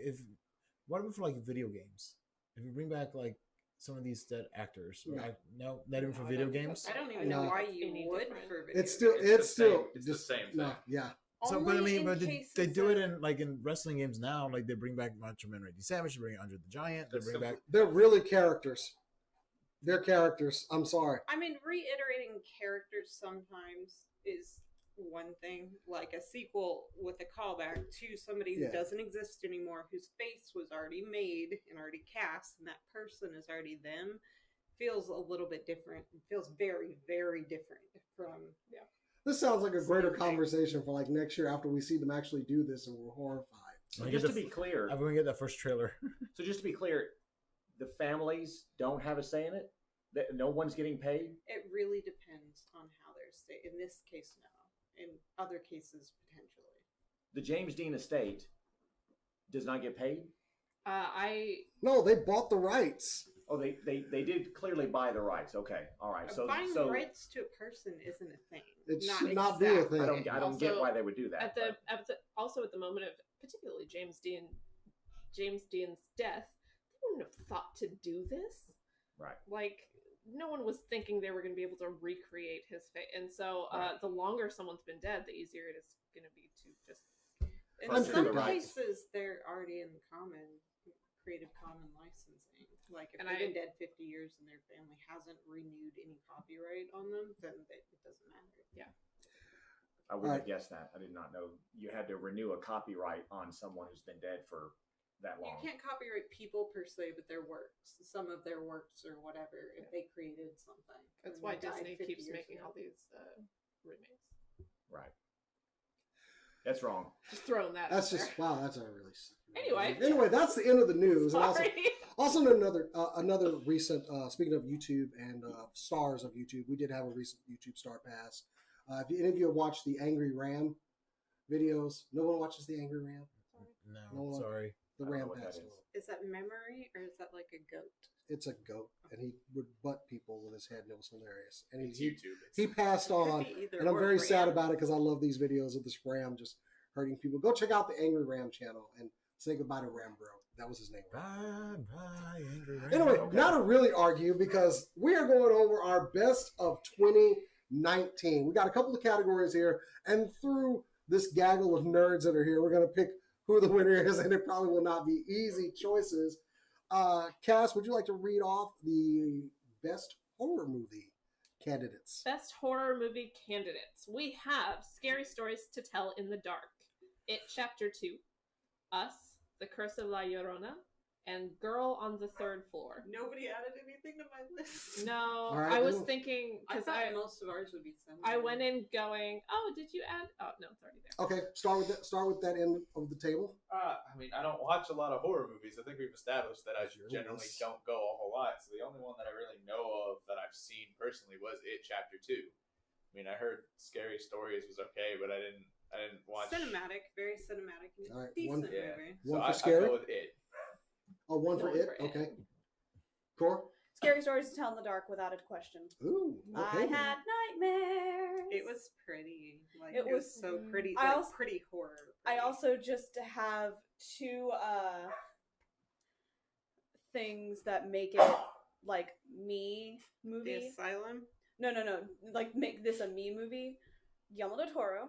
what about for like video games? If you bring back like some of these dead actors, No. no, not even for No, I video don't think games. I don't even No. know why Any you would different. for video. It's still, games. it's still it's just the same no, thing. yeah. So, but I Only mean, in but they cases do it of- in like in wrestling games now. Like they bring back Macho Man Randy Savage, they bring Andre the Giant, they That's bring back. They're really characters. They're characters. I'm sorry. I mean, reiterating characters sometimes is one thing, like a sequel with a callback to somebody who Yeah. doesn't exist anymore, whose face was already made and already cast, and that person is already them, feels a little bit different. It feels very, very different from. This sounds like a greater Same thing. conversation for like next year after we see them actually do this and we're horrified. So I just get to the- be clear, I'm gonna get that first trailer. the families don't have a say in it. No one's getting paid. It really depends on how they're state. In this case, no. In other cases, potentially. The James Dean estate does not get paid. No, they bought the rights. Oh, they did clearly buy the rights. Okay, all right. So buying so rights to a person isn't a thing. It should not be a thing. I don't get Also, why they would do that. Also at the moment of particularly James Dean's death, they wouldn't have thought to do this. Right. Like no one was thinking they were going to be able to recreate his fate, and so Right. the longer someone's been dead, the easier it is going to be to just. In I'm some sure. cases, they're already in the Creative Common licensing. Like if they've been dead 50 years and their family hasn't renewed any copyright on them, then it doesn't matter. Yeah. I wouldn't have guessed that. I did not know you had to renew a copyright on someone who's been dead for that long. You can't copyright people per se, but their works, some of their works or whatever, if they created something. That's and why they died Disney 50 keeps years making ago. all these remakes. Right. That's wrong. Just throwing that. That's out just there. wow. That's a really. Anyway. That's the end of the news. And Sorry. also another recent. Speaking of YouTube and stars of YouTube, we did have a recent YouTube star pass. If any of you have watched the Angry Ram videos, no one watches the Angry Ram. No, sorry. The I don't know Ram what that passed is. away. Is that memory or is that like a goat? It's a goat, and he would butt people with his head, and it was hilarious. And It's he YouTube. he passed on, Could be either and I'm or very ram. sad about it because I love these videos of this ram just hurting people. Go check out the Angry Ram channel and say goodbye to Ram Bro. That was his name. Bye, Angry Ram. Anyway, Okay. now to really argue, because we are going over our best of 2019. We got a couple of categories here, and through this gaggle of nerds that are here, we're going to pick who the winner is, and it probably will not be easy choices. Cass, would you like to read off the best horror movie candidates? Best horror movie candidates. We have Scary Stories to Tell in the Dark, It Chapter 2, Us, The Curse of La Llorona, and Girl on the Third Floor. Nobody added anything to my list. No, All right, I was well, thinking I because thought most of ours would be similar. I went in going, oh, did you add? Oh no, it's already there. Okay, start with that end of the table. I mean, I don't watch a lot of horror movies. I think we've established that I generally Yes. don't go a whole lot. So the only one that I really know of that I've seen personally was It Chapter 2. I mean, I heard Scary Stories was okay, but I didn't watch. Cinematic, very cinematic. And All right, decent one- Yeah. movie. One So for I Scary? go with It. Oh, one for One it? for it. Okay. Core? Scary Stories to Tell in the Dark without a question. Ooh, okay. I had nightmares. It was pretty. Like It it was was- so pretty. I Like, also- pretty horror. I pretty. also just have two things that make it like me The movie. Asylum. No. Like make this a me movie. Guillermo del Toro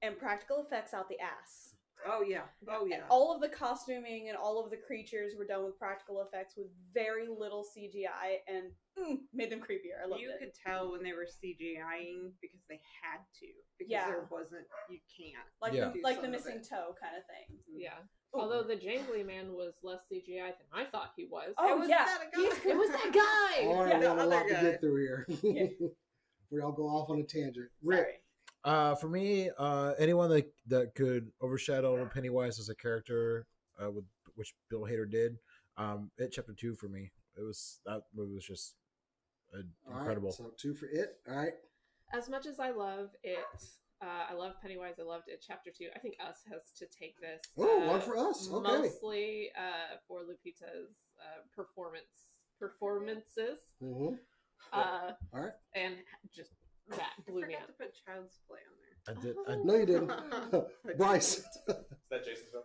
and practical effects out the ass. Oh yeah. Oh yeah. All of the costuming and all of the creatures were done with practical effects with very little CGI and made them creepier. I loved You it. could tell when they were CGIing because they had to. Because Yeah. there wasn't. You can't. Like Yeah. the, like the some of missing it. toe kind of thing. Yeah. Ooh. Although the Jangly Man was less CGI than I thought he was. Oh, It was yeah. that guy. He's- It was that guy. All right, Yeah, we the got a other lot to guy. get through here. Yeah. We all go off on a tangent. Rick. Sorry. For me, anyone that could overshadow Pennywise as a character, with which Bill Hader did, It Chapter 2 for me. That movie was just All right, incredible. so 2 for it. All right. As much as I love it, I love Pennywise. I loved It Chapter 2. I think Us has to take this. Oh, one for us. Okay. Mostly for Lupita's performances. Mm-hmm. Uh, All right. and just that I blew me forgot up. to put Child's Play on there. I did. No, you didn't. Bryce. Is that Jason's film?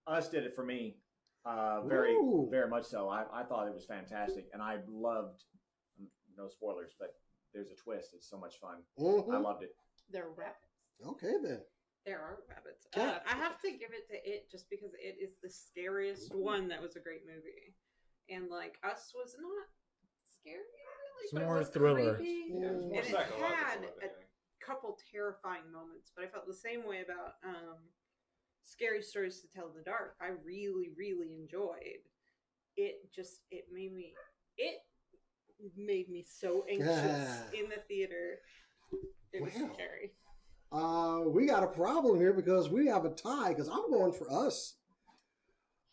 Us did it for me. Very, Ooh. very much so. I thought it was fantastic, and I loved. No spoilers, but there's a twist. It's so much fun. Mhm. I loved it. They're rabbits. Okay, then. There are rabbits. Cat. I have to give it to It just because It is the scariest one. That was a great movie, and like Us was not scary really, It's but more it was thriller. creepy. Yeah, it's Mm. more And it psychological. had if anything. Couple terrifying moments, but I felt the same way about Scary Stories to Tell in the Dark. I really, really enjoyed it. Just it made me so anxious in the theater. It was Wow. scary. We got a problem here because we have a tie. Because I'm going for Us.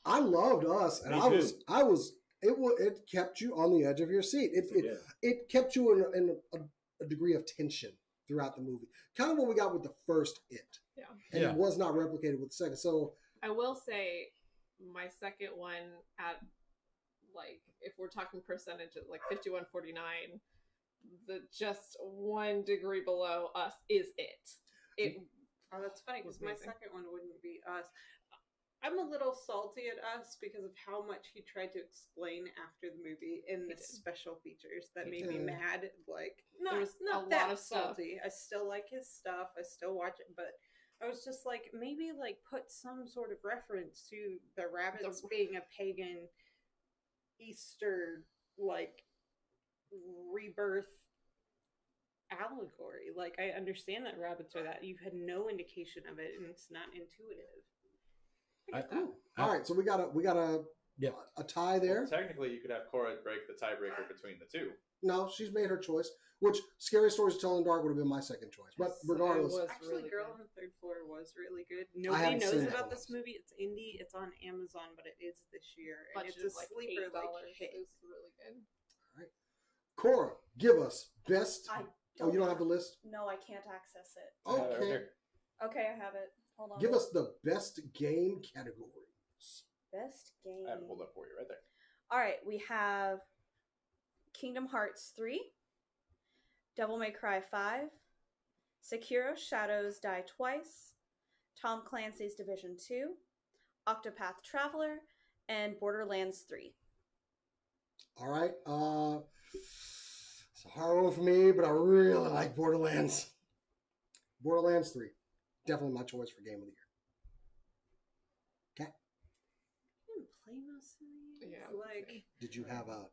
I loved Us, and Me I too. was It kept you on the edge of your seat. It kept you in a degree of tension throughout the movie. Kind of what we got with the first It. Yeah. And it was not replicated with the second. So I will say my second one at, like, if we're talking percentage at like 51-49, the just 1 degree below Us is It. Oh, that's funny because my amazing. second one wouldn't be Us. I'm a little salty at Us because of how much he tried to explain after the movie in the special features that made me mad. Like, There was not a that lot of stuff. salty. I still like his stuff. I still watch it, but I was just like, maybe like put some sort of reference to the rabbits being a pagan Easter like rebirth allegory. Like, I understand that rabbits are that. You've had no indication of it, and it's not intuitive. all right, so we got a tie there. Well, technically, you could have Cora break the tiebreaker between the two. No, she's made her choice. Which Scary Stories to Tell in the Dark would have been my second choice. But regardless, Actually, really Girl good. on the Third Floor was really good. I Nobody haven't knows seen that about one. this movie. It's indie. It's on Amazon, but it is this year, and Budget it's a of like sleeper $8. like hit. It was really good. Cora, give us best. I Oh, you don't have the list? No, I can't access it. Okay. Okay, I have it. Hold on. Give us the best game categories. best game. I have it pulled up for you right there. All right, we have Kingdom Hearts 3, Devil May Cry 5, Sekiro Shadows Die Twice, Tom Clancy's Division 2, Octopath Traveler, and Borderlands 3. All right. It's a hard one for me, but I really like Borderlands. Borderlands 3. Definitely my choice for game of the year. Okay. I didn't play most of these. Yeah, Like, Did you have a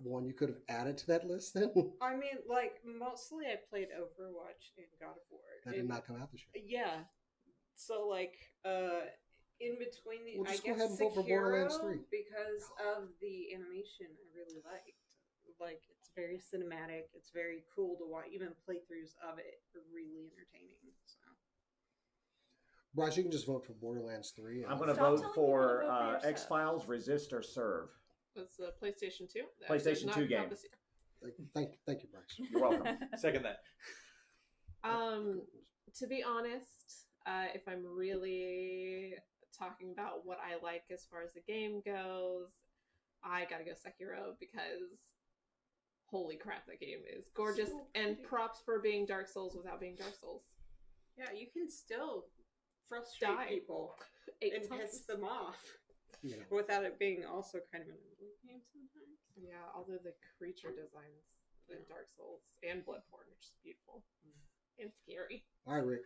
one you could have added to that list then? I mean, like, mostly I played Overwatch and God of War. That did not come out this year. Yeah. So, like, in between the, Well, I just go guess ahead and vote for Borderlands Sekiro, 3. because of the animation I really liked. Like, it's very cinematic. It's very cool to watch. Even playthroughs of it are really entertaining. So. Bryce, you can just vote for Borderlands 3. I'm going to Stop vote telling for people to vote for yourself. X-Files, Resist, or Serve. That's the PlayStation 2. PlayStation 2 game. This year. Thank you, Bryce. You're welcome. Second that. To be honest, if I'm really talking about what I like as far as the game goes, I gotta go Sekiro because holy crap, that game is gorgeous. So and pretty. props for being Dark Souls without being Dark Souls. Yeah, you can still frustrate Die. people 8 and times. piss them off Yeah. without it being also kind of an ugly game sometimes. Yeah, although the creature designs in Dark Souls and Bloodborne are just beautiful and scary. All right, Rick.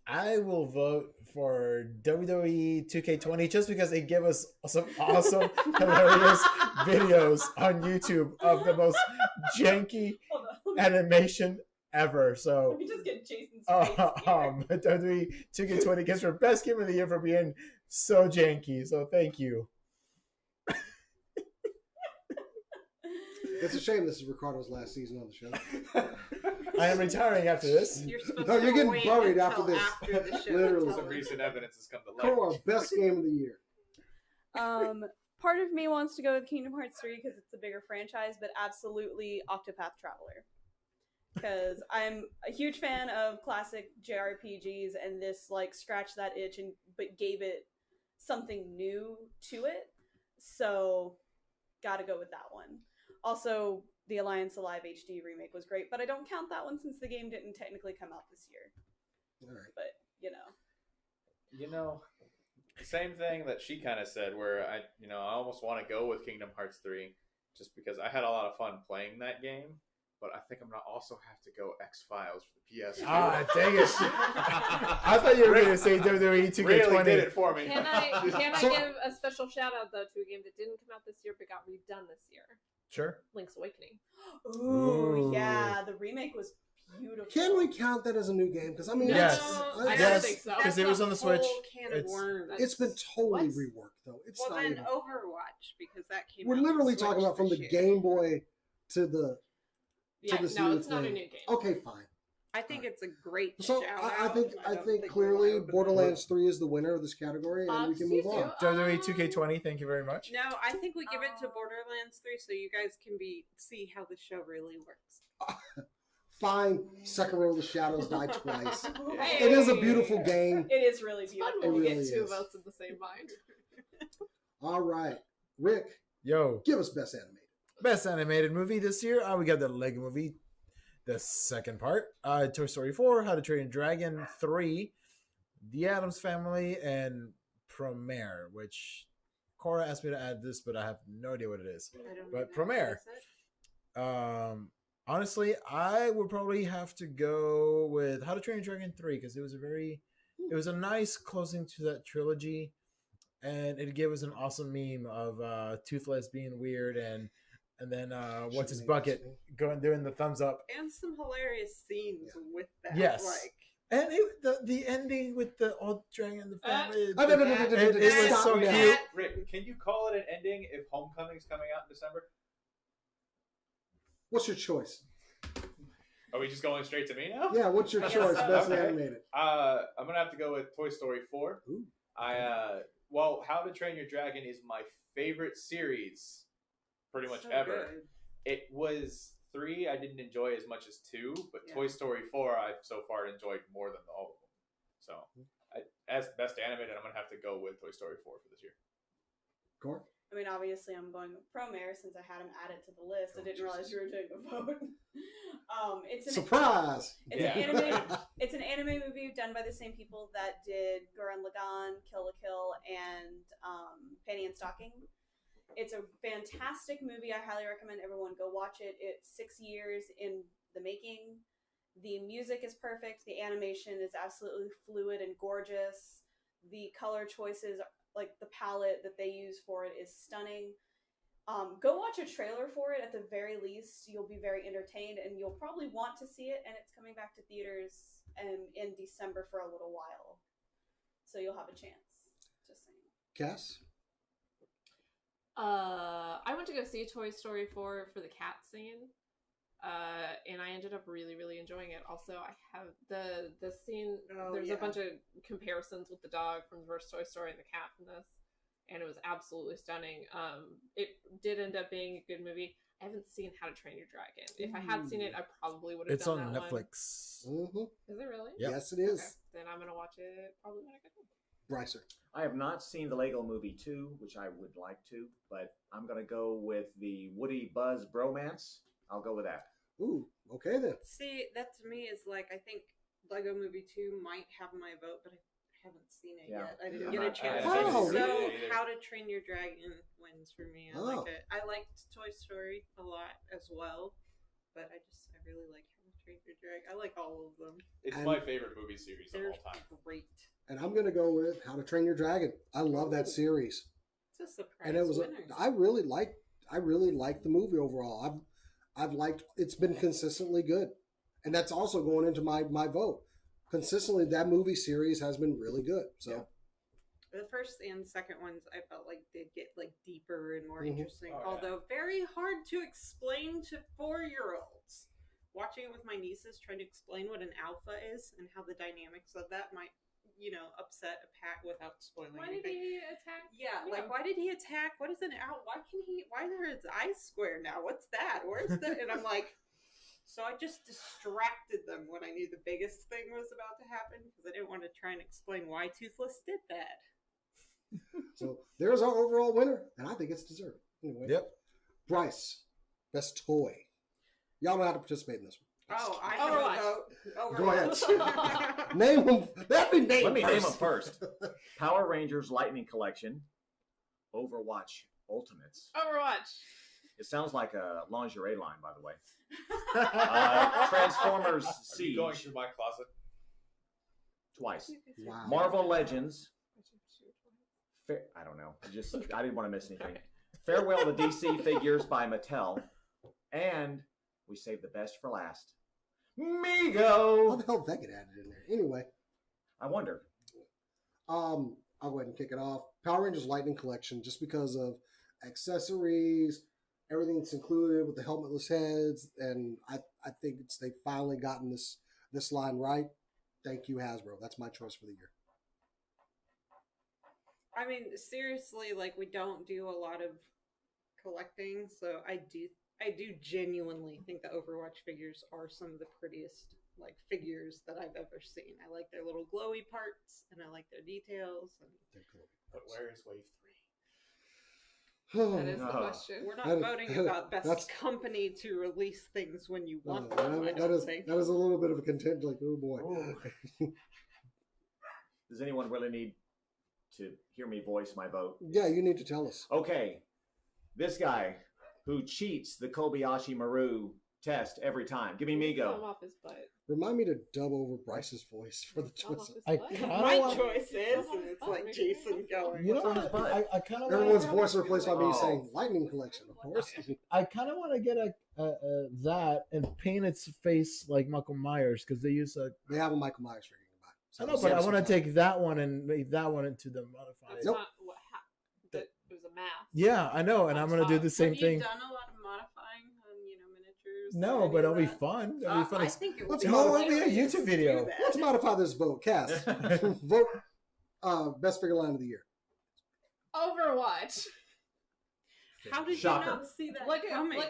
I will vote for WWE 2K20 just because it gave us some awesome, hilarious videos on YouTube of the most janky Hold on. animation ever. So, Let me just get Jason's face here. WWE 2K20 gets for best game of the year for being so janky. So, thank you. It's a shame this is Ricardo's last season on the show. I am retiring after this. You're supposed No, to you're getting wait buried until after this. after the show. Literally. to Some tell recent evidence has come to light. Cora, best game of the year. Part of me wants to go with Kingdom Hearts 3 because it's a bigger franchise, but absolutely Octopath Traveler. Because I'm a huge fan of classic JRPGs, and this like scratched that itch but gave it something new to it. So, gotta go with that one. Also, the Alliance Alive HD remake was great, but I don't count that one since the game didn't technically come out this year. All right. But You know, same thing that she kind of said, where I almost want to go with Kingdom Hearts 3, just because I had a lot of fun playing that game. But I think I'm gonna also have to go X-Files for the PS2. Ah, dang it. I thought you were going to say WWE 2K20. Really did it for me. Can I So- give a special shout out though to a game that didn't come out this year but got redone this year? Sure. Link's Awakening. ooh, Ooh. yeah, the remake was beautiful. Can we count that as a new game? Because I mean, Yes. I don't Yes. think so. Because That's it was a on the Switch. whole can of It's- worms. it's been totally What? reworked though. It's Well, not then even. Overwatch, because that came We're out on literally Switch talking about from the this year. Game Boy to the. Yeah, this no, new it's not a thing. new game. Okay, fine. I think it's a great So shout I out. think don't clearly we're allowed to- Borderlands 3 is the winner of this category, and we can move on. WWE 2K20, thank you very much. No, I think we give it to Borderlands 3 so you guys can see how the show really works. Fine, Sekiro: The Shadows Die Twice. Hey! It is a beautiful game. It is really It's fun beautiful. when we really get two is. of us in the same mind. All right, Rick, Yo, give us best animated. best animated movie this year. We got the Lego Movie, the second part. Toy Story 4, How to Train Your Dragon 3, The Addams Family, and Premiere, which Cora asked me to add this, but I have no idea what it is. I don't But know. Premiere. What is it? Honestly, I would probably have to go with How to Train Your Dragon 3 because it was a nice closing to that trilogy, and it gave us an awesome meme of Toothless being weird and then what's his bucket doing the thumbs up. And some hilarious scenes with that. Yes. Like, And the ending with the old dragon and the family. It was so now. cute. Rick, can you call it an ending if Homecoming's coming out in December? What's your choice? Are we just going straight to me now? Yeah, what's your choice? Best Okay. animated. I'm gonna have to go with Toy Story 4. Ooh. How to Train Your Dragon is my favorite series, pretty much so ever. good. It was 3 I didn't enjoy as much as 2, but Yeah. Toy Story 4 I've so far enjoyed more than all of them. So, as best animated, I'm gonna have to go with Toy Story 4 for this year. Core? I mean, obviously, I'm going with Promare since I had him added to the list. I didn't realize you were doing a vote. It's an Surprise! It's Yeah. an anime. It's an anime movie done by the same people that did Gurren Lagann, Kill la Kill, and Panty and Stocking. It's a fantastic movie. I highly recommend everyone go watch it. It's 6 years in the making. The music is perfect. The animation is absolutely fluid and gorgeous. The color choices, like the palette that they use for it, is stunning. Go watch a trailer for it at the very least. You'll be very entertained, and you'll probably want to see it. And it's coming back to theaters in December for a little while, so you'll have a chance. Just saying. Cass? I went to go see Toy Story 4 for the cat scene. And I ended up really, really enjoying it. Also, I have the scene. There's a bunch of comparisons with the dog from the first Toy Story and the cat from this, and it was absolutely stunning. It did end up being a good movie. I haven't seen How to Train Your Dragon. If I had seen it, I probably would have. It's done on that Netflix. Mm-hmm. Is it really? Yep. Yes, it is. Okay. Then I'm gonna watch it probably when I get home. Brycer. I have not seen the Lego Movie 2, which I would like to, but I'm going to go with the Woody Buzz bromance. I'll go with that. Ooh, okay then. See, that to me is like, I think Lego Movie 2 might have my vote, but I haven't seen it Yeah. yet. I didn't I'm get a not- chance. I haven't So, seen it either. How to Train Your Dragon wins for me. I Oh. like it. I liked Toy Story a lot as well, but I really like How to Train Your Dragon. I like all of them. It's And- my favorite movie series of They're all time. great. And I'm going to go with How to Train Your Dragon. I love that series. It's a surprise And it was winner. I really like the movie overall. I've liked it's been consistently good. And that's also going into my vote. Consistently that movie series has been really good. So Yeah. The first and second ones, I felt like did get like deeper and more Mhm. interesting, Oh, yeah. although very hard to explain to 4-year-olds. Watching it with my nieces, trying to explain what an alpha is and how the dynamics of that might, upset a pack without spoiling Why did anything. he attack? Yeah, Yeah. like why did he attack? What is an out? Why are his eyes square now? What's that? Where's the? And I'm like, so I just distracted them when I knew the biggest thing was about to happen because I didn't want to try and explain why Toothless did that. So there's our overall winner, and I think it's deserved. Anyway, Yep. Bryce, best toy. Y'all know how to participate in this one. Oh, I Overwatch. have a vote. Go ahead. Overwatch. Name them. Let me name Let me name first. them first. Power Rangers Lightning Collection, Overwatch Ultimates. Overwatch. It sounds like a lingerie line, by the way. Transformers Are you going Siege, through my closet? twice. Wow. Marvel Legends. I don't know. I didn't want to miss anything. Farewell to DC Figures by Mattel. And we saved the best for last. How Mego! the hell did that get added in there? Anyway, I wonder. I'll go ahead and kick it off. Power Rangers Lightning Collection, just because of accessories, everything that's included with the helmetless heads, and I think they've finally gotten this this line right, thank you, Hasbro. That's my choice for the year. I mean, seriously, like we don't do a lot of collecting, so I do genuinely think the Overwatch figures are some of the prettiest like figures that I've ever seen. I like their little glowy parts, and I like their details. And... But where is Wave 3? That is the question. We're not voting about best company to release things when you want them. That is a little bit of a content. Like, oh boy. Does anyone really need to hear me voice my vote? Yeah, you need to tell us. Okay, this guy who cheats the Kobayashi Maru test every time. Give me Migo. Come off his butt. Remind me to dub over Bryce's voice for the Come off choice. his I butt. kinda My want- choice is, and it's like Jason going. You know What's on his what? butt? I kind of Everyone's voice replaced by me Oh. saying Lightning Collection, of course. I kind of want to get that and paint its face like Michael Myers because they use a. They have a Michael Myers figure you can buy. I know, but I want to take that one and make that one into the modified. That's Nope. not what happened. That it was a mask. Yeah, I know, and I'm gonna do the same Have thing. you done a lot of modifying on miniatures? No, or but any it'll of be that? fun. It'll be fun. I think it would Let's be modify- fun it'll be a to YouTube do video. that. Let's modify this vote. Cass, vote best figure line of the year. Overwatch. How did Shocker. you not see that Look at coming?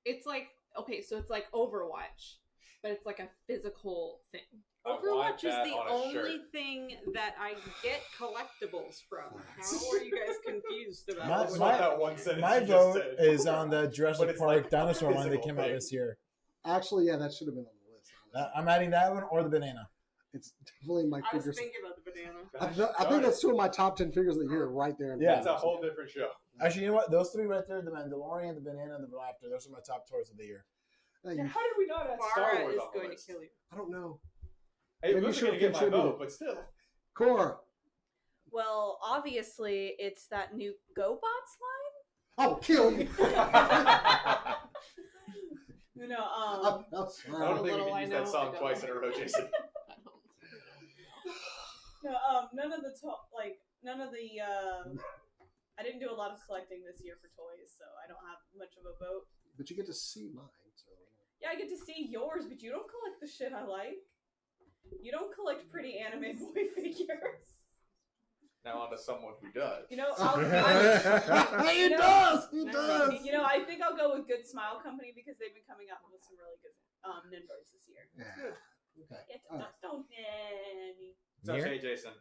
it's like okay, so it's like Overwatch, but it's like a physical thing. I want Overwatch is that the on a only shirt. thing that I get collectibles from. How are you guys confused about My- what It's we're not that doing one here? sentence My you just vote said. is on the But Jurassic it's Park like a dinosaur line that physical came out thing. this year. Actually, yeah, that should have been on the list. honestly. I'm adding that one or the banana. It's definitely my I was figures. thinking about the banana. I think that's two of my top 10 figures of the year right there. Yeah. It's a whole different show. Actually, you know what? Those three right there, the Mandalorian, the banana, and the Raptor, those are my top toys of the year. Hey, Yeah, you- how did we not add Star Farah Wars is on the going list? to kill you. I don't know. Hey, Maybe it you was should going have to get my contributed. vote, but still. Cora. Well, obviously, it's that new GoBots line. I'll kill you. You know, I'm I don't sorry. think we little can I use know, that song I don't twice know. in a row, Jason. none of the none of the. I didn't do a lot of collecting this year for toys, so I don't have much of a vote. But you get to see mine. So. Yeah, I get to see yours, but you don't collect the shit I like. You don't collect pretty anime boy figures. Now on to someone who does. You know, He You know- does. He does. you know, I think I'll go with Good Smile Company because they've been coming out with some really good Nindroids this year. Yeah. Okay. It's All right. don't nanny. It's okay, Jason.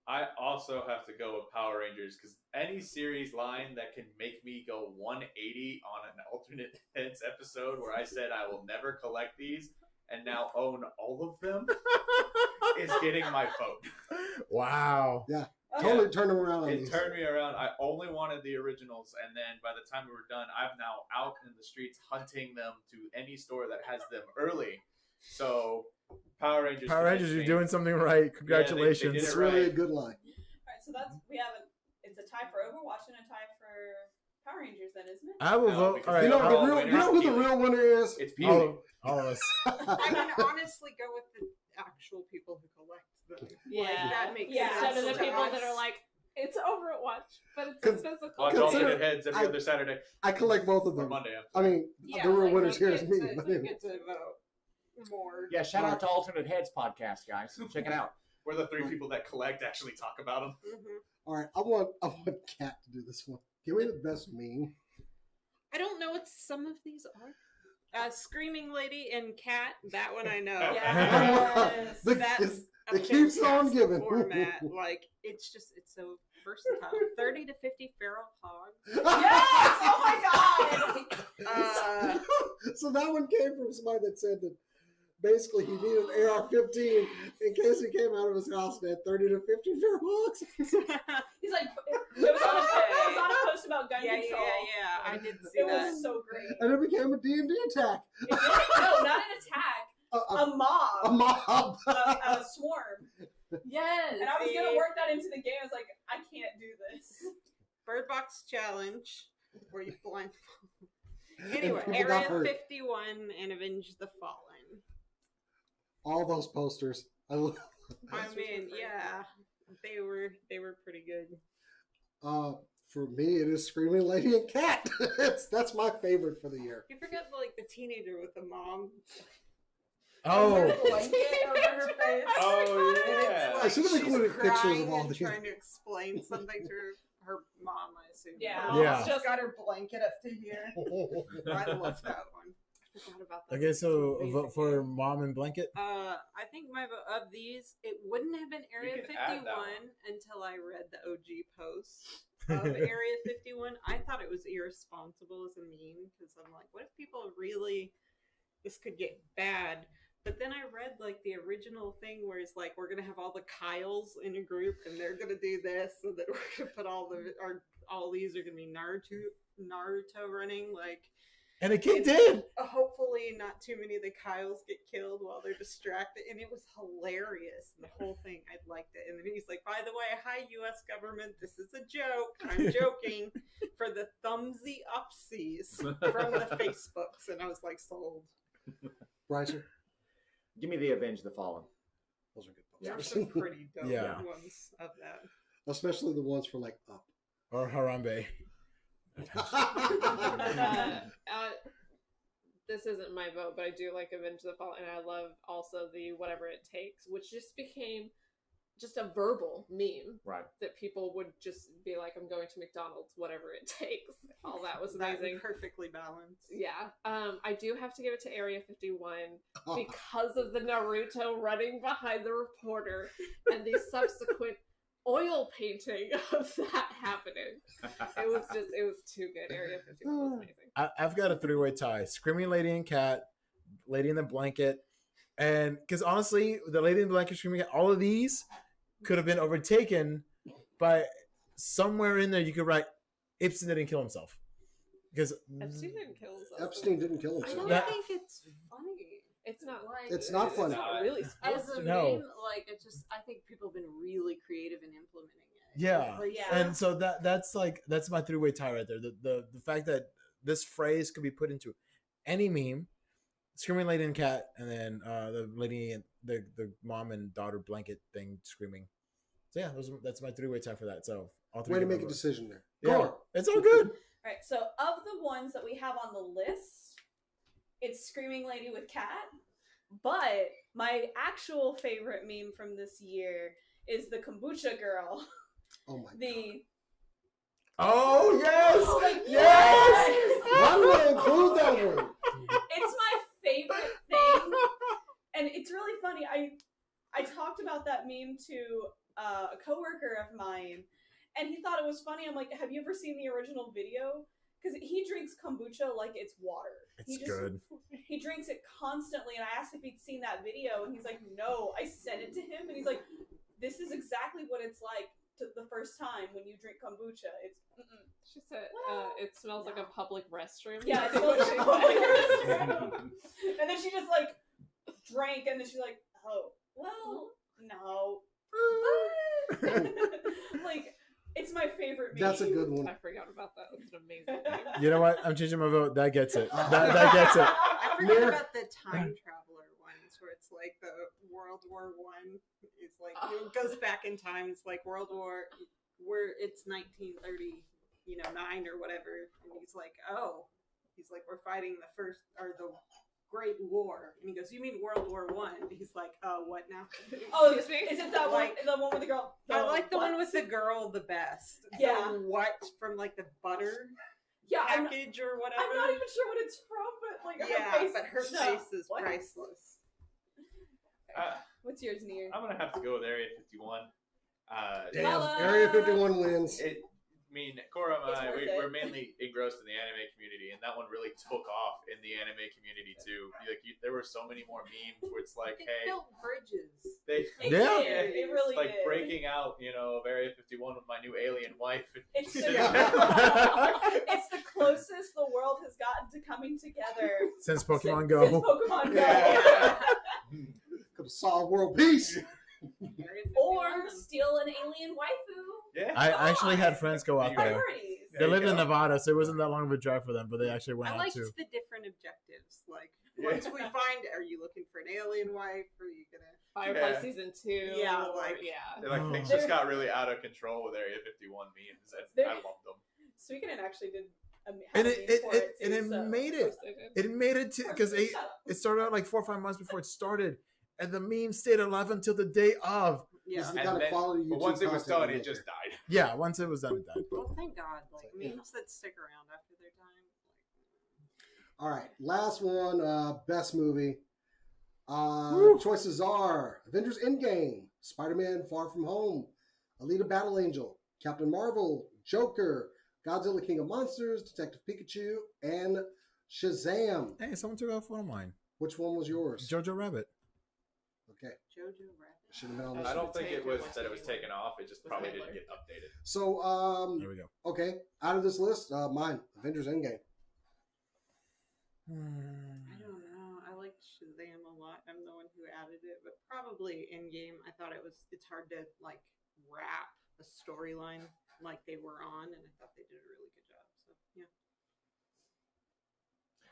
I also have to go with Power Rangers because any series line that can make me go 180 on an alternate heads episode where I said I will never collect these and now own all of them is getting my vote. Wow. Totally turned him around on It these. turned me around. I only wanted the originals, and then by the time we were done, I'm now out in the streets hunting them to any store that has them early. So Power Rangers. Power Rangers, you're doing something right. Congratulations. did It's it really a right. good line. All right, so we have it's a tie for Overwatch and a tie for Power Rangers, then, isn't it? I will No, vote. because All right. You know, They're all the real, winners. you know who the real winner is? It's Pewee. all of us. I mean, honestly, go with the actual people who collect them. Yeah. that makes Yeah. sense. Instead of the to people us. that are like, it's Overwatch, but it's Con- physical. Watch Consider- alternate heads every I- other Saturday I collect both of or them. Monday. I mean, Yeah, the real like, winners you here is get me. to- But you anyway. get to vote more. Yeah, shout out to Alternate Heads podcast, guys. Check it out. We're the three people that collect actually talk about them. Mhm. All right, I want Kat to do this one. Give me the best meme. I don't know what some of these are. Screaming Lady and Cat, that one I know. Yes. The- That's a it keeps on fantastic giving. format. Like it's so versatile. 30 to 50 feral hogs. Yes! Oh my god! So that one came from somebody that said that basically he needed an AR-15 in case he came out of his house and had 30 to 50 feral hogs. He's like, it was on a post about gun yeah, control. I did see It that. was so great. And it became a D&D attack. It did, no, not an attack. A mob. A mob. A swarm. Yes. And I was gonna work that into the game. I was like, I can't do this. Bird Box Challenge, where you blindfold. Anyway, people got Area hurt. 51 and Avenge the Fallen. All those posters. I I mean, yeah, they were pretty good. for me, it is Screaming Lady and Cat. That's my favorite for the year. You forget like the teenager with the mom. Oh. Blanket over her face. Oh, And it's yeah. like I should have she's included pictures of crying all and these. trying to explain something to her mom, I assume. Yeah. Her mom's Yeah. just got her blanket up to here. I love that one. I forgot about that. Okay, so It's vote for Mom and Blanket. I think my vote of these, it wouldn't have been Area can add 51 that one. until I read the OG posts of Area 51. I thought it was irresponsible as a meme because I'm like, what if people really, this could get bad? But then I read like the original thing where it's like we're gonna have all the Kyles in a group and they're gonna do this, so that we're gonna put all these are gonna be Naruto running like. And the kid did. Hopefully not too many of the Kyles get killed while they're distracted, and it was hilarious. The whole thing, I liked it. And then he's like, by the way, hi US government, this is a joke, I'm joking, for the thumbsy upsies from the Facebooks. And I was like, sold. Brycer, Give me the Avenge the Fallen. those are good There were posters. some pretty dope Yeah. ones of that. Especially the ones for like Up. Or Harambe. This isn't my vote, but I do like Avenge the Fall, and I love also the Whatever It Takes, which just became just a verbal meme Right. that people would just be like, I'm going to McDonald's, whatever it takes. All that was That amazing. perfectly balanced. Yeah. I do have to give it to Area 51 because of the Naruto running behind the reporter and the subsequent oil painting of that happening. It was too good. Area 51 was amazing. I've got a three-way tie: Screaming Lady and Cat, Lady in the Blanket, and because honestly, the Lady in the Blanket, Screaming Cat, all of these could have been overtaken by somewhere in there. You could write Ibsen didn't kill himself because Epstein didn't kill himself. Epstein didn't kill I himself. don't That- think it's funny. It's not like It's not funny. not really As supposed a to. No. meme, like it's just I think people have been really creative in implementing it. Yeah. Like, Yeah. And so that's my three-way tie right there. The fact that this phrase could be put into any meme, Screaming Lady and Cat, and then the lady and the mom and daughter blanket thing screaming. So yeah, that's my three-way tie for that. So all three. Way to get make my a vote. decision there. Yeah, Go on. it's all good. All right, so of the ones that we have on the list, it's Screaming Lady with Cat. But my actual favorite meme from this year is the Kombucha Girl. Oh my god. The Oh yes, Oh, yes. Why do I include that one? it's my favorite thing, and it's really funny. I talked about that meme to a coworker of mine, and he thought it was funny. I'm like, have you ever seen the original video? Because he drinks kombucha like it's water. It's good. He drinks it constantly, and I asked if he'd seen that video, and he's like, no. I sent it to him, and he's like, this is exactly what it's like the first time when you drink kombucha. It's She said it smells like a No. public restroom. yeah, it smells like a public restroom. And then she just like drank, and then she's like, oh, well, no. Like, it's my favorite meme. That's a good one. I forgot about that. It's an amazing meme. You know what? I'm changing my vote. That gets it. That gets it. I forgot Mirror- about the time traveler ones where it's like the World War One. It's like it goes back in time. It's like World War, where it's 1930, 9 or whatever, and he's like, we're fighting the first or the Great War, and he goes, you mean World War One? He's like, what now? Oh, Excuse me? is it that Like- one? The one with the girl? I like the one what? with the girl the best. Yeah. The what from like the butter Yeah, I'm not, package or whatever. I'm not even sure what it's from, but like her Yeah, face. but her no. face is What? priceless. What's yours, Near? I'm gonna have to go with Area 51. Damn. Mama! Area 51 wins. I mean, Cora and It's I, worth it. we're mainly engrossed in the anime community, and that one really took off in the anime community too. There were so many more memes where it's like, They hey, built bridges. they It Yeah. did. It really it's like did. breaking out, of Area 51 with my new alien wife. It's the, Yeah. it's the closest the world has gotten to coming together Since Pokemon since Go. Pokemon Go. Yeah. Could have solved world peace. Or steal an alien waifu. Yeah. I actually had friends go out there. Priorities. They There you lived in go. Nevada, so it wasn't that long of a drive for them, but they actually went I out liked too. the different objectives. Like, Yeah. once we find, are you looking for an alien wife? Or are you gonna? Firefly Yeah. season 2. Yeah, or- like- yeah. Things There- just got really out of control with Area 51 memes, and There- I loved them. Suikoden actually did And had a meme for too, it so- made Of it. course they did. It made it to because Shut up. it started out like 4 or 5 months before it started, and the meme stayed alive until the day of. This Yeah. is the And kind of then- quality but YouTube once it was content done, we it make just here. died. Yeah, once it was done, it died. Well, thank God. Like Yeah. memes that stick around after their time. All right, last one. Best movie. Woo. Choices are Avengers Endgame, Spider-Man Far From Home, Alita Battle Angel, Captain Marvel, Joker, Godzilla King of Monsters, Detective Pikachu, and Shazam. Hey, someone took off one of mine. Which one was yours? Jojo Rabbit. Okay, Jojo Rabbit. should have been on this. I don't Take think it your was one that it was anyway. taken off. It just Was probably Hitler. didn't get updated. So, There we go. okay, out of this list, mine, Avengers Endgame. I don't know. I like Shazam a lot. I'm the one who added it, but probably Endgame. I thought it's hard to like wrap a storyline like they were on, and I thought they did a really good job. So yeah.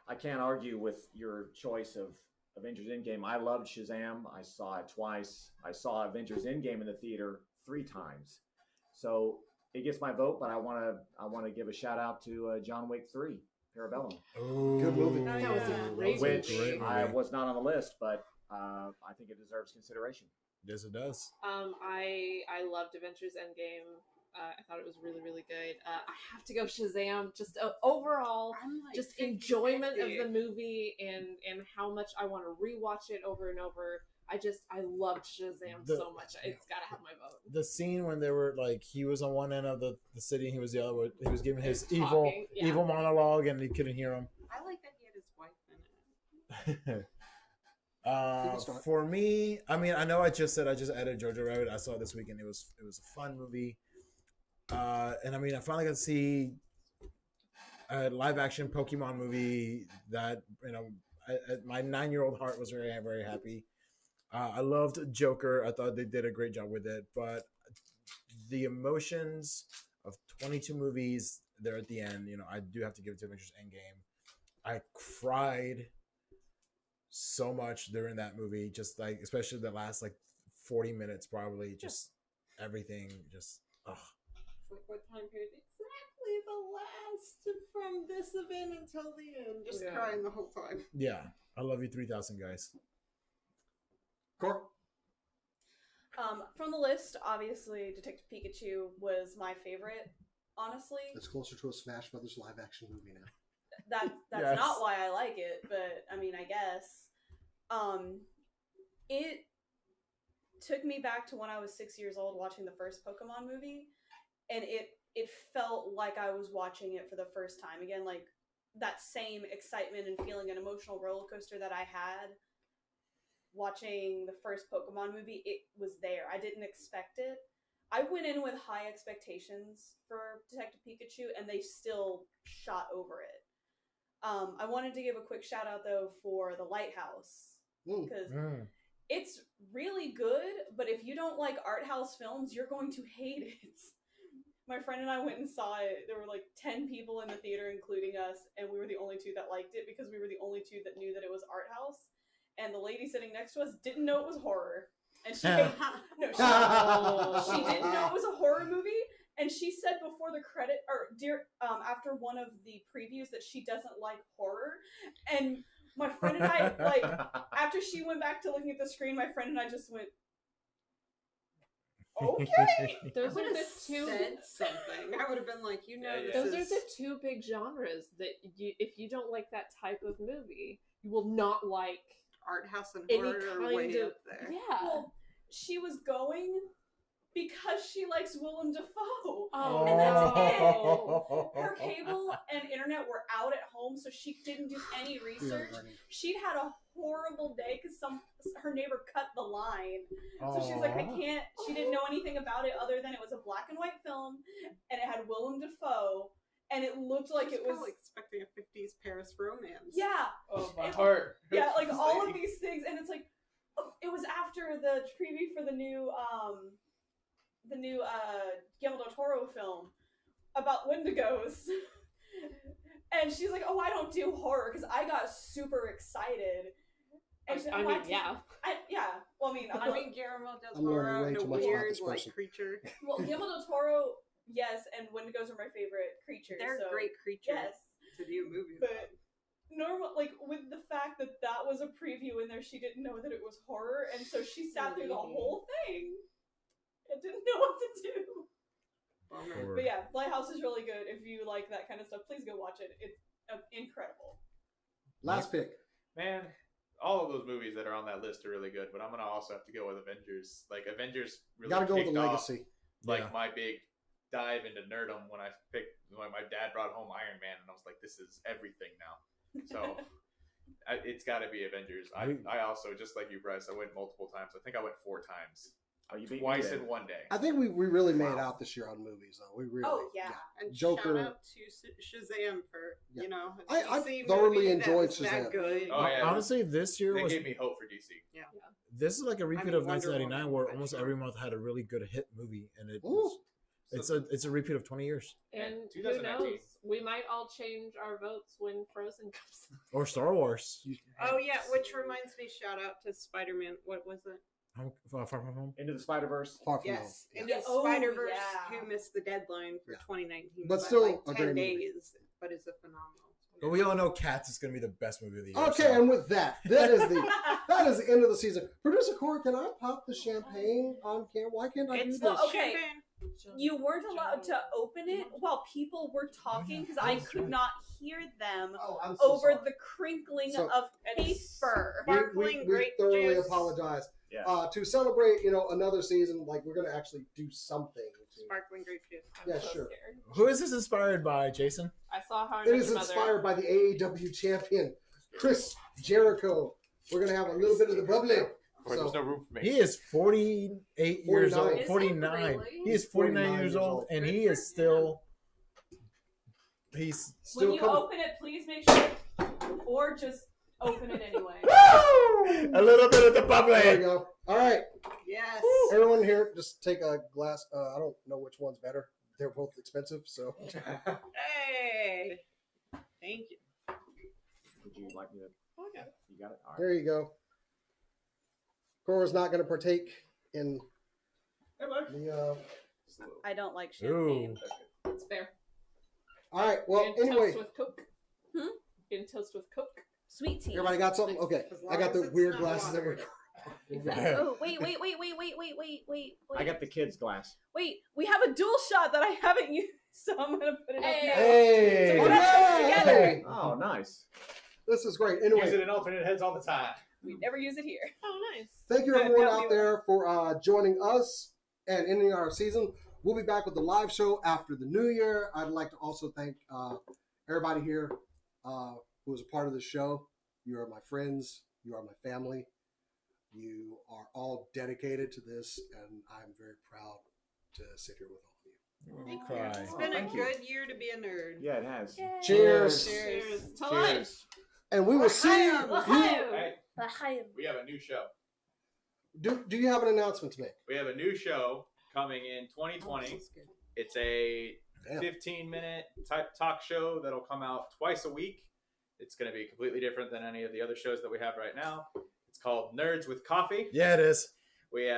I can't argue with your choice of Avengers Endgame. I loved Shazam. I saw it twice. I saw Avengers Endgame in the theater 3 times. So it gets my vote, but I want to give a shout out to John Wick 3, Parabellum, Good movie. That Yeah. was a great which movie. I was not on the list, but I think it deserves consideration. Yes, it does. I loved Adventures Endgame. I thought it was really, really good. I have to go Shazam. Just overall, I'm like just 50-50. enjoyment of the movie and how much I want to rewatch it over and over. I loved Shazam so much. It's got to have my vote. The scene when they were like, he was on one end of the city and he was the other. He was giving his He was talking, yeah. evil monologue and he couldn't hear him. I like that he had his wife in it. start. For me, I mean, I know I just added Jojo Rabbit. I saw it this weekend. It was a fun movie. And I mean, I finally got to see a live action Pokemon movie that, my 9-year-old heart was very, very happy. I loved Joker. I thought they did a great job with it, but the emotions of 22 movies there at the end, I do have to give it to Avengers Endgame. I cried so much during that movie, just like, especially the last like 40 minutes, probably just everything, just, ugh. It's like what time period? Exactly the last from this event until the end. Just Yeah. crying the whole time. Yeah. I love you 3000 guys. Cor? From the list, obviously, Detective Pikachu was my favorite. Honestly, It's closer to a Smash Brothers live action movie now. that's Yes. not why I like it, but I mean, I guess. It took me back to when I was 6 years old watching the first Pokemon movie, and it felt like I was watching it for the first time again, like that same excitement and feeling an emotional roller coaster that I had watching the first Pokemon movie. It was there. I didn't expect it. I went in with high expectations for Detective Pikachu, and they still shot over it. I wanted to give a quick shout out though for The Lighthouse, because it's really good, but if you don't like art house films, you're going to hate it. My friend and I went and saw it. There were like 10 people in the theater, including us, and we were the only 2 that liked it because we were the only 2 that knew that it was art house. And the lady sitting next to us didn't know it was horror, and she didn't know it was a horror movie. And she said before the credit, or after one of the previews, that she doesn't like horror. And my friend and I, like, after she went back to looking at the screen, my friend and I just went, okay. Those would are have the two. said something. I would have been like, Yeah. this Those are is the 2 big genres that if you don't like that type of movie, you will not like art house and any horror are kind way of up there. yeah. Well, she was going because she likes Willem Dafoe. Oh, And that's no. Her cable and internet were out at home, so she didn't do any research. She'd had a horrible day because her neighbor cut the line. So she's like, I can't. She didn't know anything about it other than it was a black and white film, and it had Willem Dafoe, and it looked like She's it was. probably expecting a 50s Paris romance. Yeah, Oh, my It- heart. yeah, like It's all of these things, and it's like, it was after the preview for the new Guillermo del Toro film about Wendigos. And she's like, oh, I don't do horror, because I got super excited. And she's like, I "Oh, mean, do-" yeah. Well, I mean, I mean, Guillermo del I'm learning Toro way and a too much about weird this like person. creature. well, Guillermo del Toro, yes, and Wendigos are my favorite creatures. They're so, great creatures. Yes, to do a movie. But normal, like with the fact that that was a preview in there, she didn't know that it was horror, and so she sat through the whole thing and didn't know what to do. Bummer. But yeah, Lighthouse is really good. If you like that kind of stuff, please go watch it. It's incredible. Last pick. Man, all of those movies that are on that list are really good, but I'm gonna also have to go with Avengers. Like Avengers really Gotta go with kicked the off, legacy. like my big dive into nerdom when my dad brought home Iron Man, and I was like, this is everything now. So it's got to be Avengers. I also, just like you, Bryce, I went multiple times. I think I went 4 times. Oh, you beat Twice me in one day. I think we really made out this year on movies, though. We really. Oh, yeah. And Joker. shout out to Shazam for, you know, a I DC thoroughly movie enjoyed that was that Shazam. good. Oh, yeah. Honestly, this year They was gave me hope for DC. this is like a repeat mean, of Wonder 1999, Woman, where but almost sure. every month had a really good hit movie, and Ooh. it's a repeat of 20 years. And who 2019. knows? We might all change our votes when Frozen comes. Or Star Wars. Oh, yeah, which reminds me, shout out to Spider-Man. What was it? Far From Home. Into the Spider-Verse. Far from Yes, home. in Yeah. the Oh, Spider-Verse, yeah. who missed the deadline for Yeah. 2019. But still like a 10 great movie. days, but it's a phenomenal. But we all know Cats is going to be the best movie of the year. Okay, so- and with that is the end of the season. Producer Corey, can I pop the champagne on camera? Why can't I do It's this? the okay. champagne. You weren't allowed to open it while people were talking because I could not hear them Oh, I'm so over sorry. the crinkling So- of paper. Sparkling we grape thoroughly juice. apologize. Yeah. To celebrate, another season, like we're gonna actually do something. Sparkling grape juice. I'm Yeah, so sure. scared. Who is this inspired by, Jason? I saw How I It Met is Your Mother. inspired by the AEW champion Chris Jericho. We're gonna have a little bit of the bubbly. There's So, no room for me. He is 48 years 49. old. Is he 49. really? He is 49 49 years old, and Good he for is still. He's When still you coming. open it, please make sure, or just open it anyway. a little bit of the There we bubbly. go. All right, Yes. everyone here, just take a glass. I don't know which one's better. They're both expensive, so. Hey. Thank you. Would you like me to? Okay. You got it. All right. There you go. Cora's not going to partake in the. I don't like Ooh. champagne. That's fair. All right. Well, You can anyway, toast with Coke. Hmm? You can toast with Coke. Sweet tea. everybody got something. Okay, As I long got as the it's weird not glasses that water. were. Oh, wait. I got the kids' glass. Wait, we have a dual shot that I haven't used, so I'm gonna put it Hey. up Hey. So Oh, we're not yay! together. Oh, nice. This is great. Use Anyway, it in alternate heads all the time. now. We never use it here. Oh, nice. thank you Yeah, everyone yeah, out we there for joining us and ending our season. We'll be back with the live show after the new year. I'd like to also thank everybody here who was a part of the show. You are my friends. You are my family. You are all dedicated to this, and I'm very proud to sit here with all of you. Thank you. Cry. It's been a Thank you. good year to be a nerd. Yeah, it has. Cheers. Cheers. To life. Cheers. And we will see you. Hey, L'chaim. we have a new show. Do you have an announcement to make? We have a new show coming in 2020. It's a Damn. 15-minute type talk show that'll come out twice a week. It's going to be completely different than any of the other shows that we have right now. It's called Nerds with Coffee. Yeah, it is. We,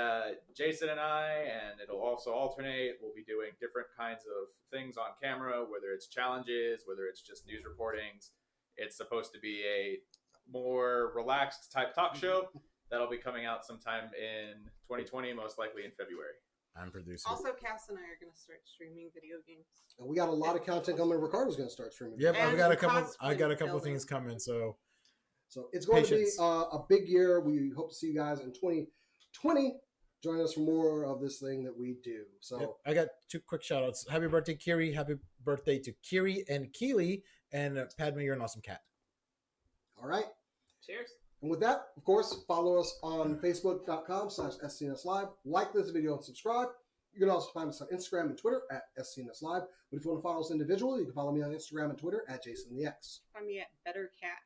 Jason and I, and it'll also alternate. We'll be doing different kinds of things on camera, whether it's challenges, whether it's just news reportings. It's supposed to be a more relaxed type talk show that'll be coming out sometime in 2020, most likely in February. I'm producing. Also, Cass and I are going to start streaming video games. And we got a lot of content coming. Ricardo's going to start streaming. Yep, I've And got a couple. I cosplay got a couple building. things coming. So So it's going Patience. to be a big year. We hope to see you guys in 2020. Join us for more of this thing that we do. So yep, I got 2 quick shout outs. Happy birthday, Kiri. Happy birthday to Kiri and Keely. And Padme, you're an awesome cat. all right. Cheers. And with that, of course, follow us on Facebook.com/SCNS Live. Like this video and subscribe. You can also find us on Instagram and Twitter at SCNS Live. But if you want to follow us individually, you can follow me on Instagram and Twitter at JasonTheX. Find me at Better Cat.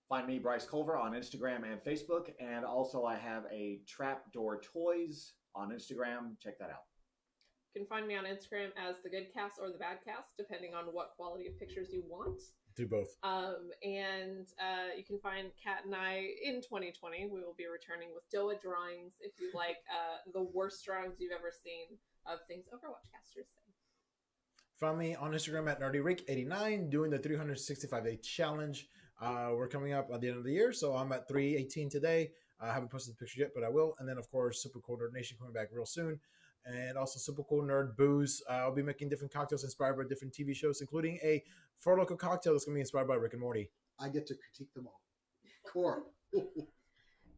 Find me, Bryce Culver, on Instagram and Facebook. And also, I have a Trapdoor Toys on Instagram. Check that out. You can find me on Instagram as the good cast or the bad cast, depending on what quality of pictures you want. Do both. And you can find Kat and I in 2020. We will be returning with Doa drawings if you like the worst drawings you've ever seen of things Overwatch casters say. Find me on Instagram at nerdyrick89 doing the 365-day challenge. We're coming up at the end of the year, so I'm at 318 today. I haven't posted the picture yet, but I will. And then, of course, Super Cool Nerd Nation coming back real soon. And also Super Cool Nerd Booze. I'll be making different cocktails inspired by different TV shows, including a Four Loko cocktail that's going to be inspired by Rick and Morty. I get to critique them all. Core. All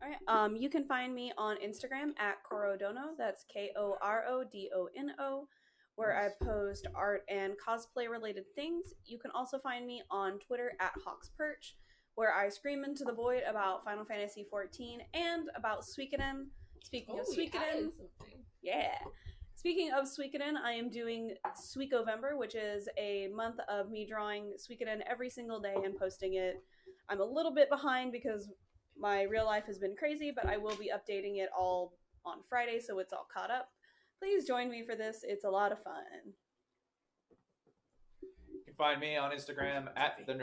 right. You can find me on Instagram at Corodono. That's Korodono, where I post art and cosplay related things. You can also find me on Twitter at Hawksperch, where I scream into the void about Final Fantasy XIV and about Suikoden. Speaking of Suikoden, yeah. Speaking of Suikoden, I am doing Suikovember, which is a month of me drawing Suikoden every single day and posting it. I'm a little bit behind because my real life has been crazy, but I will be updating it all on Friday, so it's all caught up. Please join me for this. It's a lot of fun. You can find me on Instagram at the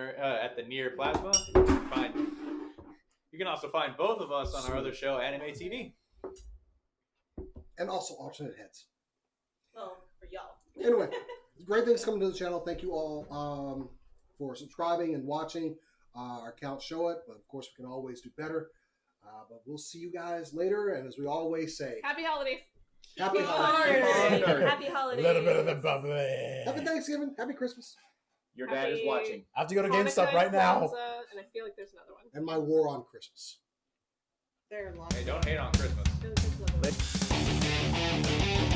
Near Plasma. You can also find both of us on our other show, Anime TV. And also alternate heads. Well, for y'all. Anyway, great things coming to the channel. Thank you all for subscribing and watching. Our counts show it, but of course we can always do better. But we'll see you guys later, and as we always say, Happy holidays. Happy holidays. Happy holidays. A little bit of the bubbly. Happy Thanksgiving. Happy Christmas. Your dad is watching. I have to go to Hanukkah, GameStop right now. Kwanzaa, and I feel like there's another one. And my war on Christmas. There are lots. Hey, don't hate on Christmas. There's another one.